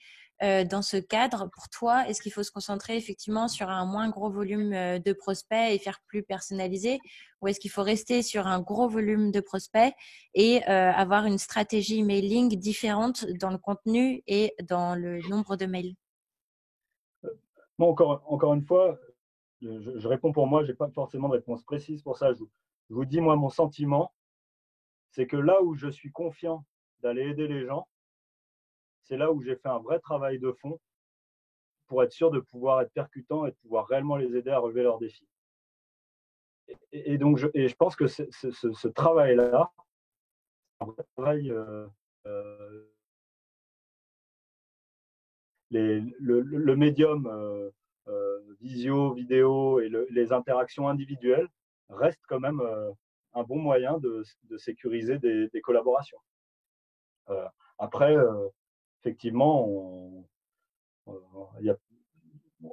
[SPEAKER 3] Dans ce cadre, pour toi, est-ce qu'il faut se concentrer effectivement sur un moins gros volume de prospects et faire plus personnalisé, ou est-ce qu'il faut rester sur un gros volume de prospects et avoir une stratégie mailing différente dans le contenu et dans le nombre de mails?
[SPEAKER 2] Moi, encore une fois, je réponds pour moi, je n'ai pas forcément de réponse précise pour ça. Je vous dis, moi, mon sentiment, c'est que là où je suis confiant d'aller aider les gens, c'est là où j'ai fait un vrai travail de fond pour être sûr de pouvoir être percutant et de pouvoir réellement les aider à relever leurs défis. Et donc, je pense que ce travail-là, un vrai travail, le médium visio, vidéo et les interactions individuelles restent quand même un bon moyen de sécuriser des collaborations. Après, effectivement, il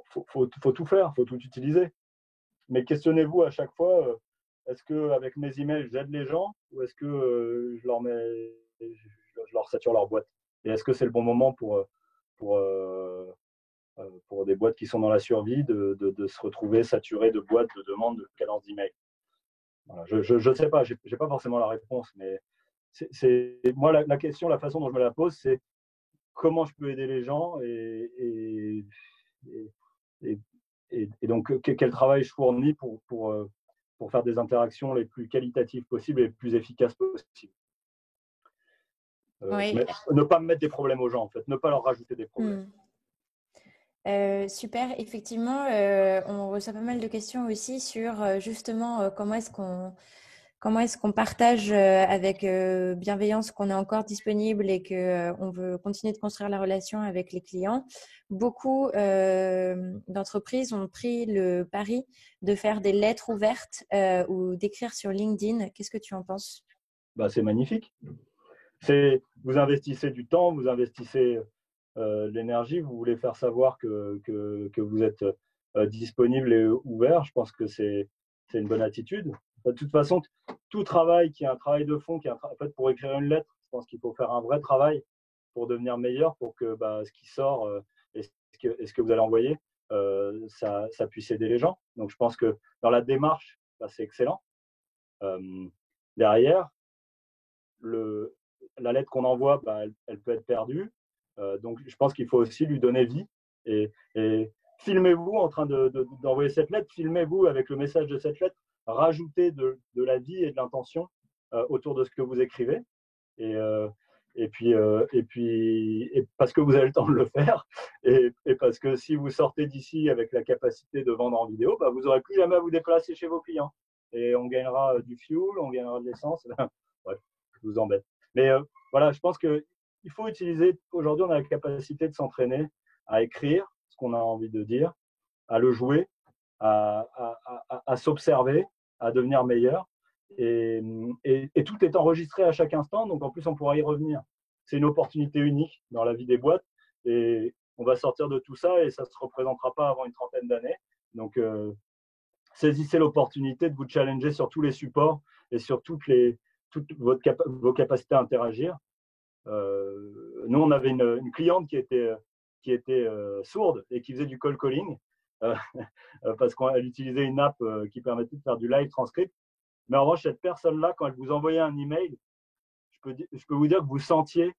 [SPEAKER 2] faut tout faire, il faut tout utiliser. Mais questionnez-vous à chaque fois, est-ce qu'avec mes emails, j'aide les gens ou est-ce que je leur sature leur boîte? Et est-ce que c'est le bon moment pour des boîtes qui sont dans la survie de se retrouver saturées de boîtes, de demandes, de cadences d'email? Voilà, je ne sais pas, je n'ai pas forcément la réponse, mais moi, la question, la façon dont je me la pose, c'est comment je peux aider les gens et donc quel travail je fournis pour faire des interactions les plus qualitatives possibles et les plus efficaces possibles.
[SPEAKER 3] Oui.
[SPEAKER 2] Ne pas me mettre des problèmes aux gens, en fait, ne pas leur rajouter des problèmes.
[SPEAKER 3] Super, effectivement, on reçoit pas mal de questions aussi sur justement comment est-ce qu'on partage avec bienveillance qu'on est encore disponible et qu'on veut continuer de construire la relation avec les clients. Beaucoup d'entreprises ont pris le pari de faire des lettres ouvertes ou d'écrire sur LinkedIn. Qu'est-ce que tu en penses?
[SPEAKER 2] C'est magnifique. Vous investissez du temps, vous investissez de l'énergie, vous voulez faire savoir que vous êtes disponible et ouvert. Je pense que c'est une bonne attitude. De toute façon, tout travail qui est un travail de fond, en fait, pour écrire une lettre, je pense qu'il faut faire un vrai travail pour devenir meilleur, pour que ce qui sort et ce que vous allez envoyer, ça puisse aider les gens. Donc, je pense que dans la démarche, c'est excellent. Derrière, la lettre qu'on envoie, elle peut être perdue. Donc, je pense qu'il faut aussi lui donner vie. Et filmez-vous en train d'envoyer cette lettre, filmez-vous avec le message de cette lettre, rajoutez de la vie et de l'intention autour de ce que vous écrivez. Et puis, parce que vous avez le temps de le faire, et parce que si vous sortez d'ici avec la capacité de vendre en vidéo, vous n'aurez plus jamais à vous déplacer chez vos clients. Et on gagnera du fuel, on gagnera de l'essence. Bref, je vous embête. Mais voilà, je pense qu'il faut utiliser, aujourd'hui, on a la capacité de s'entraîner à écrire ce qu'on a envie de dire, à le jouer, à s'observer, à devenir meilleur. Et tout est enregistré à chaque instant, donc en plus on pourra y revenir. C'est une opportunité unique dans la vie des boîtes et on va sortir de tout ça et ça ne se représentera pas avant une trentaine d'années. Donc saisissez l'opportunité de vous challenger sur tous les supports et sur toutes vos capacités à interagir. Nous, on avait une cliente qui était sourde et qui faisait du call calling parce qu'elle utilisait une app qui permettait de faire du live transcript. Mais en revanche, cette personne-là, quand elle vous envoyait un email, je peux vous dire que vous sentiez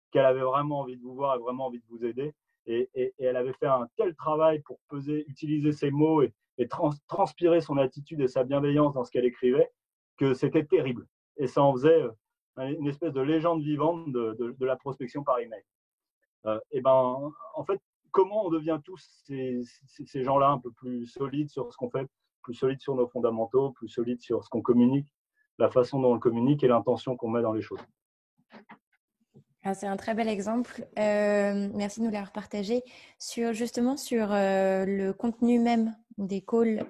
[SPEAKER 2] qu'elle avait vraiment envie de vous voir et vraiment envie de vous aider. Et elle avait fait un tel travail pour utiliser ses mots et transpirer son attitude et sa bienveillance dans ce qu'elle écrivait, que c'était terrible. Et ça en faisait une espèce de légende vivante de la prospection par email. En fait, comment on devient tous ces gens-là un peu plus solides sur ce qu'on fait, plus solides sur nos fondamentaux, plus solides sur ce qu'on communique, la façon dont on le communique et l'intention qu'on met dans les choses.
[SPEAKER 3] Ah, c'est un très bel exemple. Merci de nous l'avoir partagé. Justement sur le contenu même des calls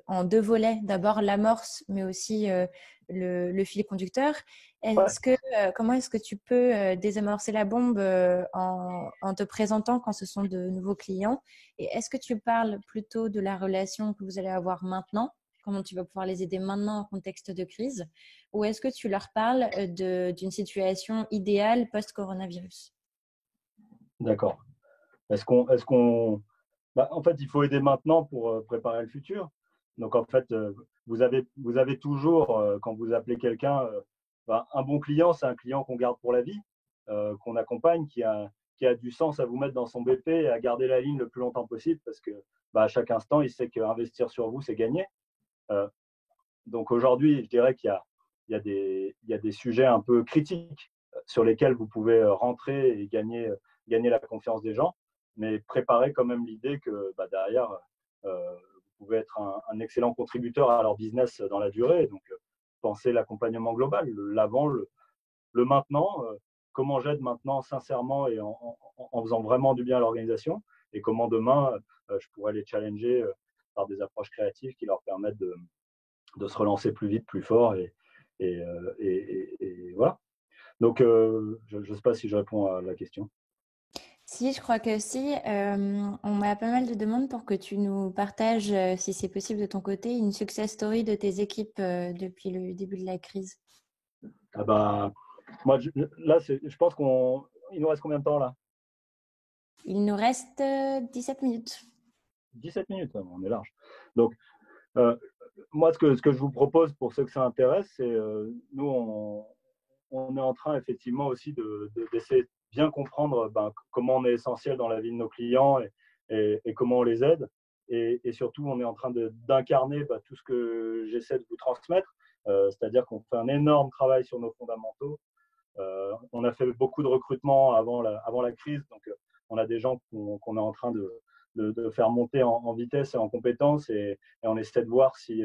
[SPEAKER 3] en deux volets. D'abord l'amorce, mais aussi le fil conducteur. Comment est-ce que tu peux désamorcer la bombe en te présentant quand ce sont de nouveaux clients? Et est-ce que tu parles plutôt de la relation que vous allez avoir maintenant? Comment tu vas pouvoir les aider maintenant en contexte de crise? Ou est-ce que tu leur parles d'une situation idéale post-coronavirus?
[SPEAKER 2] D'accord. En fait, il faut aider maintenant pour préparer le futur. Donc, en fait, vous avez toujours, quand vous appelez quelqu'un, un bon client, c'est un client qu'on garde pour la vie, qu'on accompagne, qui a du sens à vous mettre dans son BP et à garder la ligne le plus longtemps possible parce que à chaque instant, il sait qu'investir sur vous, c'est gagner. Donc, aujourd'hui, je dirais qu'il y a des sujets un peu critiques sur lesquels vous pouvez rentrer et gagner la confiance des gens, mais préparez quand même l'idée que derrière, vous pouvez être un excellent contributeur à leur business dans la durée. Donc, pensez l'accompagnement global, l'avant, le maintenant, comment j'aide maintenant sincèrement et en faisant vraiment du bien à l'organisation, et comment demain, je pourrais les challenger par des approches créatives qui leur permettent de se relancer plus vite, plus fort. Et voilà. Donc, je ne sais pas si je réponds à la question.
[SPEAKER 3] Si, je crois que si. On a pas mal de demandes pour que tu nous partages, si c'est possible de ton côté, une success story de tes équipes depuis le début de la crise.
[SPEAKER 2] Moi, je pense qu'il nous reste combien de temps là?
[SPEAKER 3] Il nous reste 17 minutes.
[SPEAKER 2] 17 minutes, on est large. Donc, moi, ce que je vous propose pour ceux que ça intéresse, c'est nous, on est en train effectivement aussi d'essayer de bien comprendre comment on est essentiel dans la vie de nos clients et comment on les aide. Et surtout, on est en train d'incarner tout ce que j'essaie de vous transmettre. C'est-à-dire qu'on fait un énorme travail sur nos fondamentaux. On a fait beaucoup de recrutement avant la crise. Donc, on a des gens qu'on est en train de faire monter en vitesse et en compétences. Et on essaie de voir si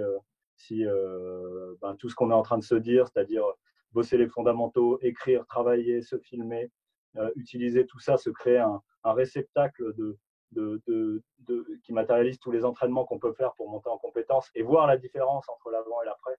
[SPEAKER 2] tout ce qu'on est en train de se dire, c'est-à-dire bosser les fondamentaux, écrire, travailler, se filmer, utiliser tout ça, se créer un réceptacle qui matérialise tous les entraînements qu'on peut faire pour monter en compétences et voir la différence entre l'avant et l'après,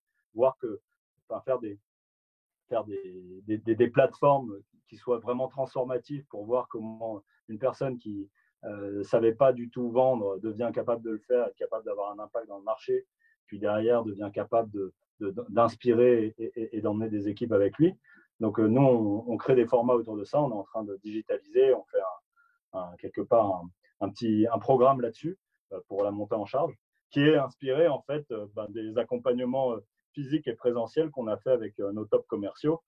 [SPEAKER 2] faire des plateformes qui soient vraiment transformatives pour voir comment une personne qui ne savait pas du tout vendre devient capable de le faire, être capable d'avoir un impact dans le marché puis derrière devient capable d'inspirer et d'emmener des équipes avec lui. Donc nous, on crée des formats autour de ça, on est en train de digitaliser, on fait quelque part un programme là-dessus pour la montée en charge, qui est inspiré en fait des accompagnements physiques et présentiels qu'on a fait avec nos top commerciaux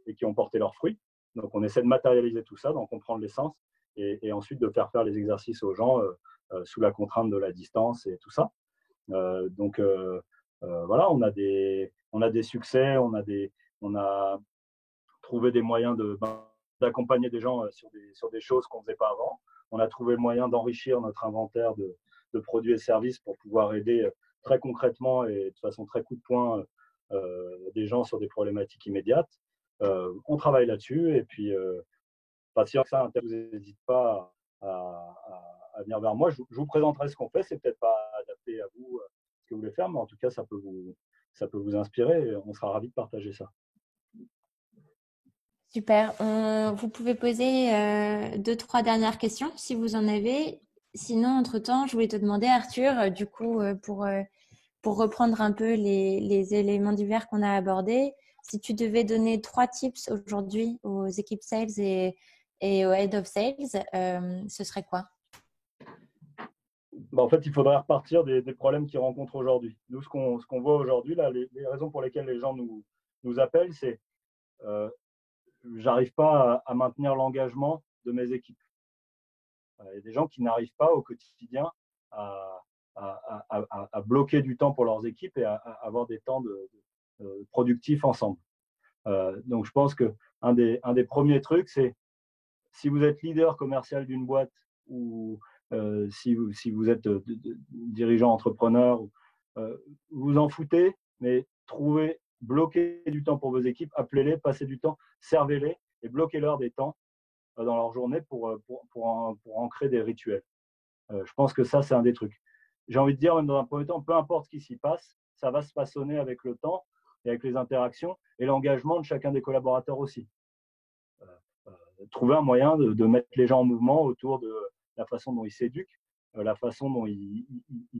[SPEAKER 2] et qui ont porté leurs fruits. Donc on essaie de matérialiser tout ça, d'en comprendre l'essence et ensuite de faire les exercices aux gens sous la contrainte de la distance et tout ça. Donc voilà, on a des succès, on a trouvé des moyens d'accompagner des gens sur des choses qu'on ne faisait pas avant. On a trouvé le moyen d'enrichir notre inventaire de produits et services pour pouvoir aider très concrètement et de façon très coup de poing des gens sur des problématiques immédiates. On travaille là-dessus et puis si ça vous n'hésite pas à venir vers moi. Je vous présenterai ce qu'on fait. C'est peut-être pas adapté à vous ce que vous voulez faire, mais en tout cas, ça peut vous inspirer et on sera ravis de partager ça.
[SPEAKER 3] Super. Vous pouvez poser 2-3 dernières questions si vous en avez. Sinon, entre-temps, je voulais te demander, Arthur, du coup, pour reprendre un peu les éléments divers qu'on a abordés, si tu devais donner 3 tips aujourd'hui aux équipes sales et au head of sales, ce serait quoi?
[SPEAKER 2] En fait, il faudrait repartir des problèmes qu'ils rencontrent aujourd'hui. Nous, ce qu'on voit aujourd'hui, là, les raisons pour lesquelles les gens nous appellent, c'est j'arrive pas à maintenir l'engagement de mes équipes. Il y a des gens qui n'arrivent pas au quotidien à bloquer du temps pour leurs équipes et à avoir des temps productifs ensemble. Donc, je pense qu'un des premiers trucs, c'est si vous êtes leader commercial d'une boîte ou si vous êtes dirigeant entrepreneur, vous en foutez, mais bloquez du temps pour vos équipes, appelez-les, passez du temps, servez-les et bloquez-leur des temps dans leur journée pour ancrer des rituels. Je pense que ça, c'est un des trucs. J'ai envie de dire, même dans un premier temps, peu importe ce qui s'y passe, ça va se façonner avec le temps et avec les interactions et l'engagement de chacun des collaborateurs aussi. Trouver un moyen de mettre les gens en mouvement autour de la façon dont ils s'éduquent, la façon dont ils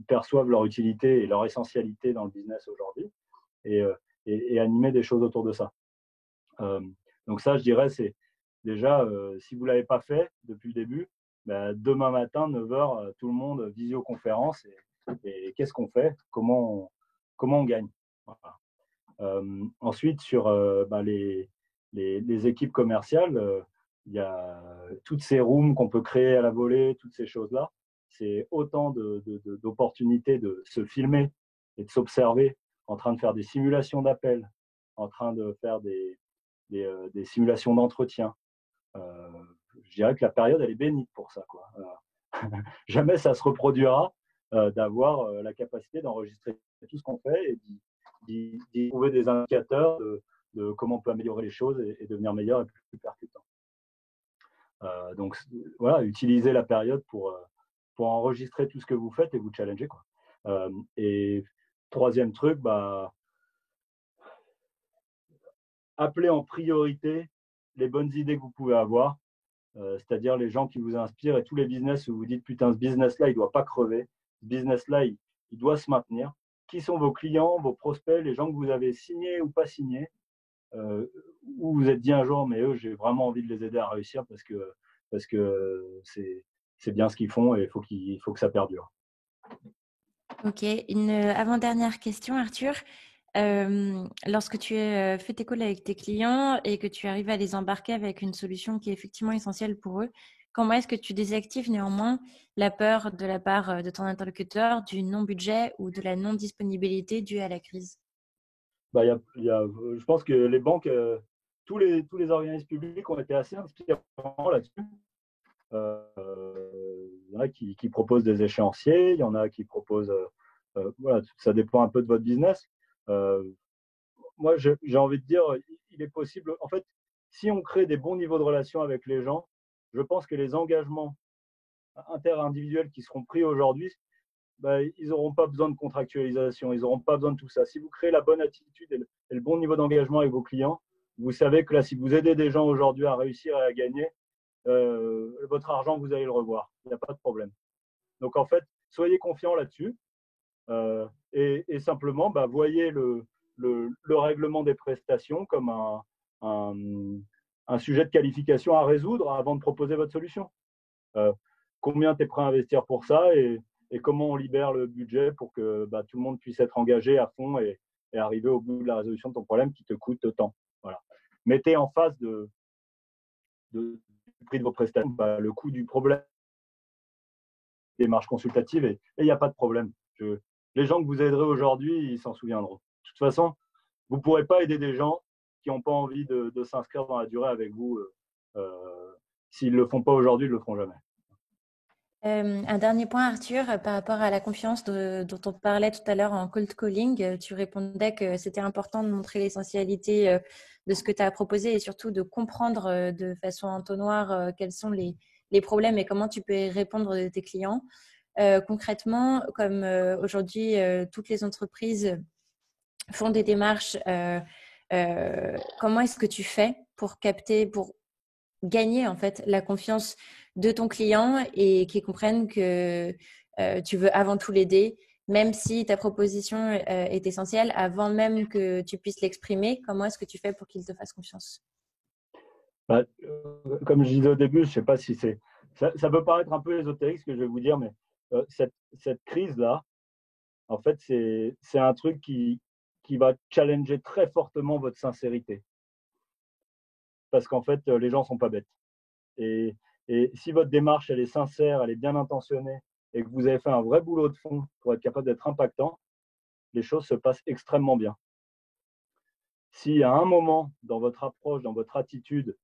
[SPEAKER 2] perçoivent leur utilité et leur essentialité dans le business aujourd'hui et animer des choses autour de ça. Donc ça, je dirais, c'est déjà, si vous ne l'avez pas fait depuis le début, demain matin, 9h, tout le monde, visioconférence et qu'est-ce qu'on fait, comment on gagne. Voilà. Ensuite, sur les équipes commerciales, il y a toutes ces rooms qu'on peut créer à la volée, toutes ces choses-là. C'est autant d'opportunités de se filmer et de s'observer en train de faire des simulations d'appels, en train de faire des simulations d'entretien. Je dirais que la période, elle est bénite pour ça, quoi. Jamais ça se reproduira d'avoir la capacité d'enregistrer tout ce qu'on fait et d'y trouver des indicateurs de comment on peut améliorer les choses et devenir meilleur et plus percutant. Donc voilà, utilisez la période pour enregistrer tout ce que vous faites et vous challenger, quoi. Et troisième truc, appelez en priorité les bonnes idées que vous pouvez avoir, c'est-à-dire les gens qui vous inspirent et tous les business où vous dites putain, ce business-là, il ne doit pas crever, ce business-là, il doit se maintenir. Qui sont vos clients, vos prospects, les gens que vous avez signés ou pas signés, où vous êtes dit un jour, mais eux, j'ai vraiment envie de les aider à réussir parce que c'est bien ce qu'ils font et il faut que ça perdure.
[SPEAKER 3] Ok, une avant-dernière question, Arthur. Lorsque tu fais tes calls avec tes clients et que tu arrives à les embarquer avec une solution qui est effectivement essentielle pour eux, comment est-ce que tu désactives néanmoins la peur de la part de ton interlocuteur du non-budget ou de la non-disponibilité due à la crise?
[SPEAKER 2] Je pense que les banques, tous les organismes publics ont été assez inspirants là-dessus. Il y en a qui proposent des échéanciers, il y en a qui proposent… voilà, ça dépend un peu de votre business. Moi, j'ai envie de dire, il est possible… En fait, si on crée des bons niveaux de relation avec les gens, je pense que les engagements interindividuels qui seront pris aujourd'hui, ils n'auront pas besoin de contractualisation, ils n'auront pas besoin de tout ça. Si vous créez la bonne attitude et le bon niveau d'engagement avec vos clients, vous savez que là, si vous aidez des gens aujourd'hui à réussir et à gagner, votre argent, vous allez le revoir. Il n'y a pas de problème. Donc, en fait, soyez confiants là-dessus. et simplement, voyez le règlement des prestations comme un sujet de qualification à résoudre avant de proposer votre solution. Combien tu es prêt à investir pour ça et comment on libère le budget pour que tout le monde puisse être engagé à fond et arriver au bout de la résolution de ton problème qui te coûte tant. Voilà. Mettez en face du prix de vos prestations le coût du problème, démarche consultative, et il n'y a pas de problème. Les gens que vous aiderez aujourd'hui, ils s'en souviendront. De toute façon, vous ne pourrez pas aider des gens qui n'ont pas envie de s'inscrire dans la durée avec vous. S'ils ne le font pas aujourd'hui, ils ne le feront jamais.
[SPEAKER 3] Un dernier point, Arthur, par rapport à la confiance dont on parlait tout à l'heure en cold calling. Tu répondais que c'était important de montrer l'essentialité de ce que tu as proposé et surtout de comprendre de façon entonnoir quels sont les problèmes et comment tu peux y répondre de tes clients. Concrètement, comme aujourd'hui, toutes les entreprises font des démarches, comment est-ce que tu fais pour gagner en fait la confiance de ton client et qu'il comprenne que tu veux avant tout l'aider, même si ta proposition est essentielle, avant même que tu puisses l'exprimer? Comment est-ce que tu fais pour qu'il te fasse confiance?
[SPEAKER 2] Comme je disais au début, je ne sais pas si ça peut paraître un peu ésotérique ce que je vais vous dire, mais cette crise-là, en fait, c'est un truc qui va challenger très fortement votre sincérité. Parce qu'en fait, les gens ne sont pas bêtes. Et si votre démarche, elle est sincère, elle est bien intentionnée, et que vous avez fait un vrai boulot de fond pour être capable d'être impactant, les choses se passent extrêmement bien. Si à un moment, dans votre approche, dans votre attitude,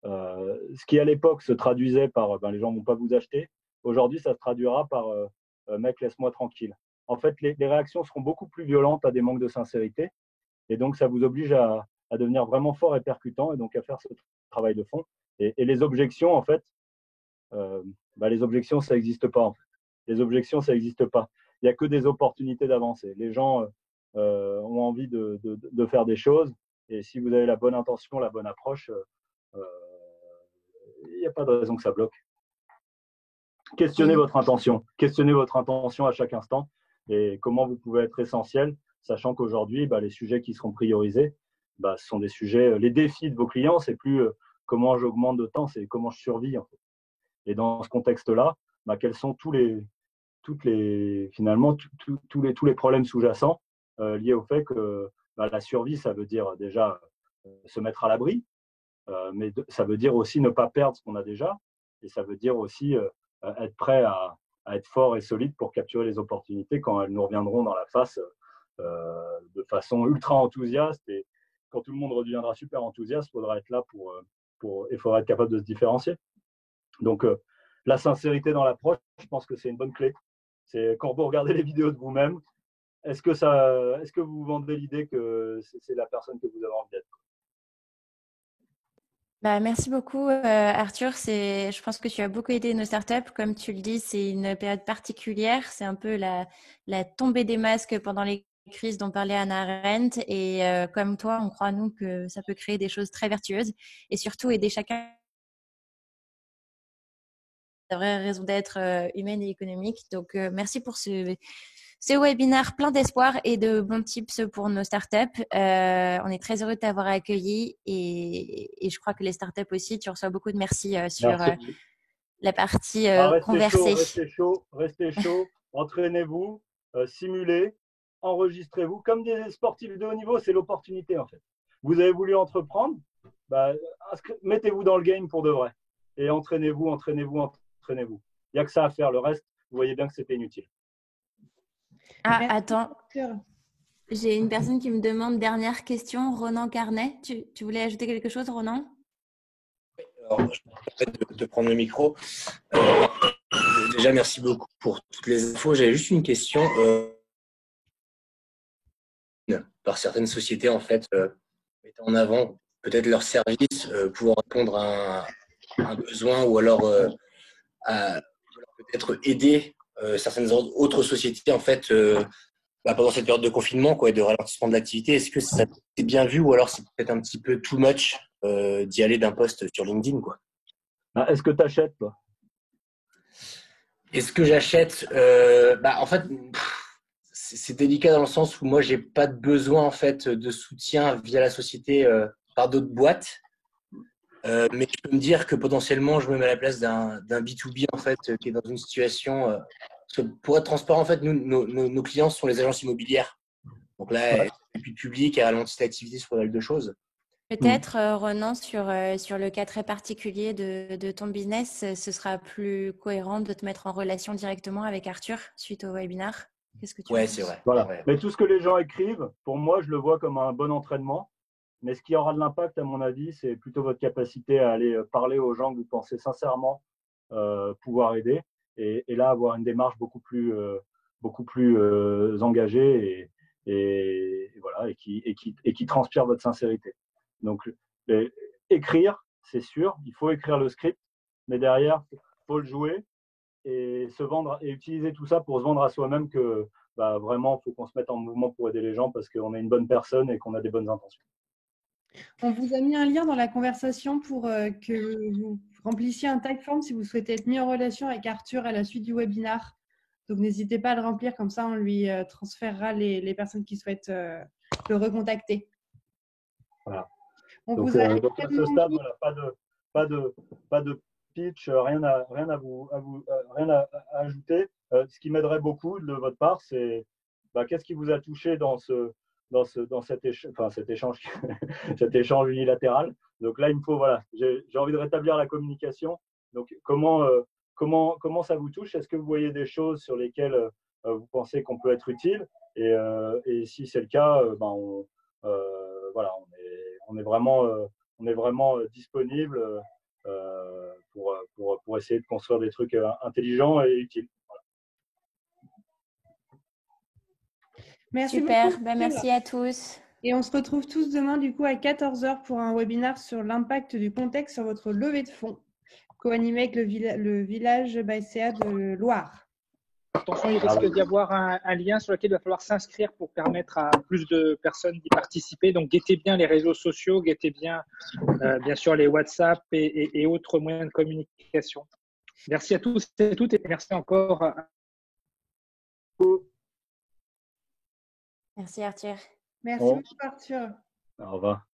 [SPEAKER 2] ce qui à l'époque se traduisait par les gens ne vont pas vous acheter, aujourd'hui, ça se traduira par mec, laisse-moi tranquille. En fait, les réactions seront beaucoup plus violentes à des manques de sincérité, et donc ça vous oblige à devenir vraiment fort et percutant, et donc à faire ce travail de fond. Et les objections, en fait, les objections, ça n'existe pas. En fait. Les objections, ça n'existe pas. Il n'y a que des opportunités d'avancer. Les gens ont envie de faire des choses, et si vous avez la bonne intention, la bonne approche, il n'y a pas de raison que ça bloque. Questionnez votre intention. Questionnez votre intention à chaque instant et comment vous pouvez être essentiel, sachant qu'aujourd'hui, les sujets qui seront priorisés, ce sont des sujets, les défis de vos clients, c'est plus comment j'augmente de temps, c'est comment je survis. En fait. Et dans ce contexte-là, quels sont tous les problèmes sous-jacents liés au fait que la survie, ça veut dire déjà se mettre à l'abri, mais ça veut dire aussi ne pas perdre ce qu'on a déjà, et ça veut dire aussi être prêt à être fort et solide pour capturer les opportunités quand elles nous reviendront dans la face de façon ultra enthousiaste. Et quand tout le monde redeviendra super enthousiaste, il faudra être là il faudra être capable de se différencier. Donc, la sincérité dans l'approche, je pense que c'est une bonne clé. C'est quand vous regardez les vidéos de vous-même, est-ce que vous vous vendez l'idée que c'est la personne que vous avez envie d'être?
[SPEAKER 3] Merci beaucoup, Arthur. Je pense que tu as beaucoup aidé nos startups. Comme tu le dis, c'est une période particulière. C'est un peu la tombée des masques pendant les crises dont parlait Hannah Arendt. Et comme toi, on croit, nous, que ça peut créer des choses très vertueuses et surtout aider chacun sa vraie raison d'être humaine et économique. Donc, merci pour ce webinaire plein d'espoir et de bons tips pour nos startups. On est très heureux de t'avoir accueilli et je crois que les startups aussi, tu reçois beaucoup de merci sur la partie conversée.
[SPEAKER 2] Restez chaud, entraînez-vous, simulez, enregistrez-vous. Comme des sportifs de haut niveau, c'est l'opportunité en fait. Vous avez voulu entreprendre, mettez-vous dans le game pour de vrai. Et entraînez-vous. Il n'y a que ça à faire. Le reste, vous voyez bien que c'était inutile.
[SPEAKER 3] Ah, attends. J'ai une personne qui me demande, dernière question, Ronan Carnet. Tu voulais ajouter quelque chose, Ronan?
[SPEAKER 6] Oui, alors je vais te prendre le micro. Déjà, merci beaucoup pour toutes les infos. J'avais juste une question. Par certaines sociétés, en fait, mettant en avant peut-être leur service pour répondre à un besoin ou alors peut-être aider certaines autres sociétés, en fait, pendant cette période de confinement et de ralentissement de l'activité. Est-ce que ça t'est bien vu ou alors c'est peut-être un petit peu too much d'y aller d'un post sur LinkedIn, quoi?
[SPEAKER 2] Est-ce que tu achètes, toi?
[SPEAKER 6] Est-ce que j'achète? En fait, c'est délicat dans le sens où moi, j'ai pas de besoin en fait de soutien via la société par d'autres boîtes. Mais je peux me dire que potentiellement, je me mets à la place d'un B2B en fait qui est dans une situation. Parce que pour être transparent, en fait, nous, nos clients sont les agences immobilières. Donc là,
[SPEAKER 2] Ouais.
[SPEAKER 6] et puis le public a ralenti l'activité sur pas mal de choses.
[SPEAKER 3] Peut-être, Renan, sur le cas très particulier de ton business, ce sera plus cohérent de te mettre en relation directement avec Arthur suite au webinar. Qu'est-ce que tu en
[SPEAKER 6] Ouais,
[SPEAKER 3] penses?
[SPEAKER 6] c'est vrai.
[SPEAKER 2] Voilà.
[SPEAKER 6] Ouais.
[SPEAKER 2] Mais tout ce que les gens écrivent, pour moi, je le vois comme un bon entraînement. Mais ce qui aura de l'impact, à mon avis, c'est plutôt votre capacité à aller parler aux gens que vous pensez sincèrement pouvoir aider. Et là, avoir une démarche beaucoup plus engagée et voilà, et qui transpire votre sincérité. Donc, écrire, c'est sûr, il faut écrire le script, mais derrière, il faut le jouer et se vendre et utiliser tout ça pour se vendre à soi-même que vraiment, il faut qu'on se mette en mouvement pour aider les gens parce qu'on est une bonne personne et qu'on a des bonnes intentions.
[SPEAKER 1] On vous a mis un lien dans la conversation pour que vous remplissiez un Typeform si vous souhaitez être mis en relation avec Arthur à la suite du webinar. Donc, n'hésitez pas à le remplir, comme ça, on lui transférera les personnes qui souhaitent le recontacter.
[SPEAKER 2] Voilà.
[SPEAKER 1] On
[SPEAKER 2] Donc,
[SPEAKER 1] vous a
[SPEAKER 2] donc à ce stade, voilà, pas de pitch, rien à ajouter. Ce qui m'aiderait beaucoup de votre part, c'est qu'est-ce qui vous a touché dans cet échange, cet échange unilatéral. Donc là, il me faut, voilà, j'ai envie de rétablir la communication. Donc, comment ça vous touche? Est-ce que vous voyez des choses sur lesquelles vous pensez qu'on peut être utile? Et si c'est le cas, voilà, on est vraiment disponible pour essayer de construire des trucs intelligents et utiles. Voilà.
[SPEAKER 1] Merci
[SPEAKER 3] Super,
[SPEAKER 1] beaucoup.
[SPEAKER 3] merci à tous.
[SPEAKER 1] Et on se retrouve tous demain du coup à 14h pour un webinaire sur l'impact du contexte sur votre levée de fonds, co-animé avec le village BCA de Loire.
[SPEAKER 7] Attention, il risque d'y avoir un lien sur lequel il va falloir s'inscrire pour permettre à plus de personnes d'y participer. Donc, guettez bien les réseaux sociaux, guettez bien, bien sûr, les WhatsApp et autres moyens de communication. Merci à tous et toutes et merci encore.
[SPEAKER 3] Merci Arthur.
[SPEAKER 1] Merci beaucoup Arthur.
[SPEAKER 2] Au revoir.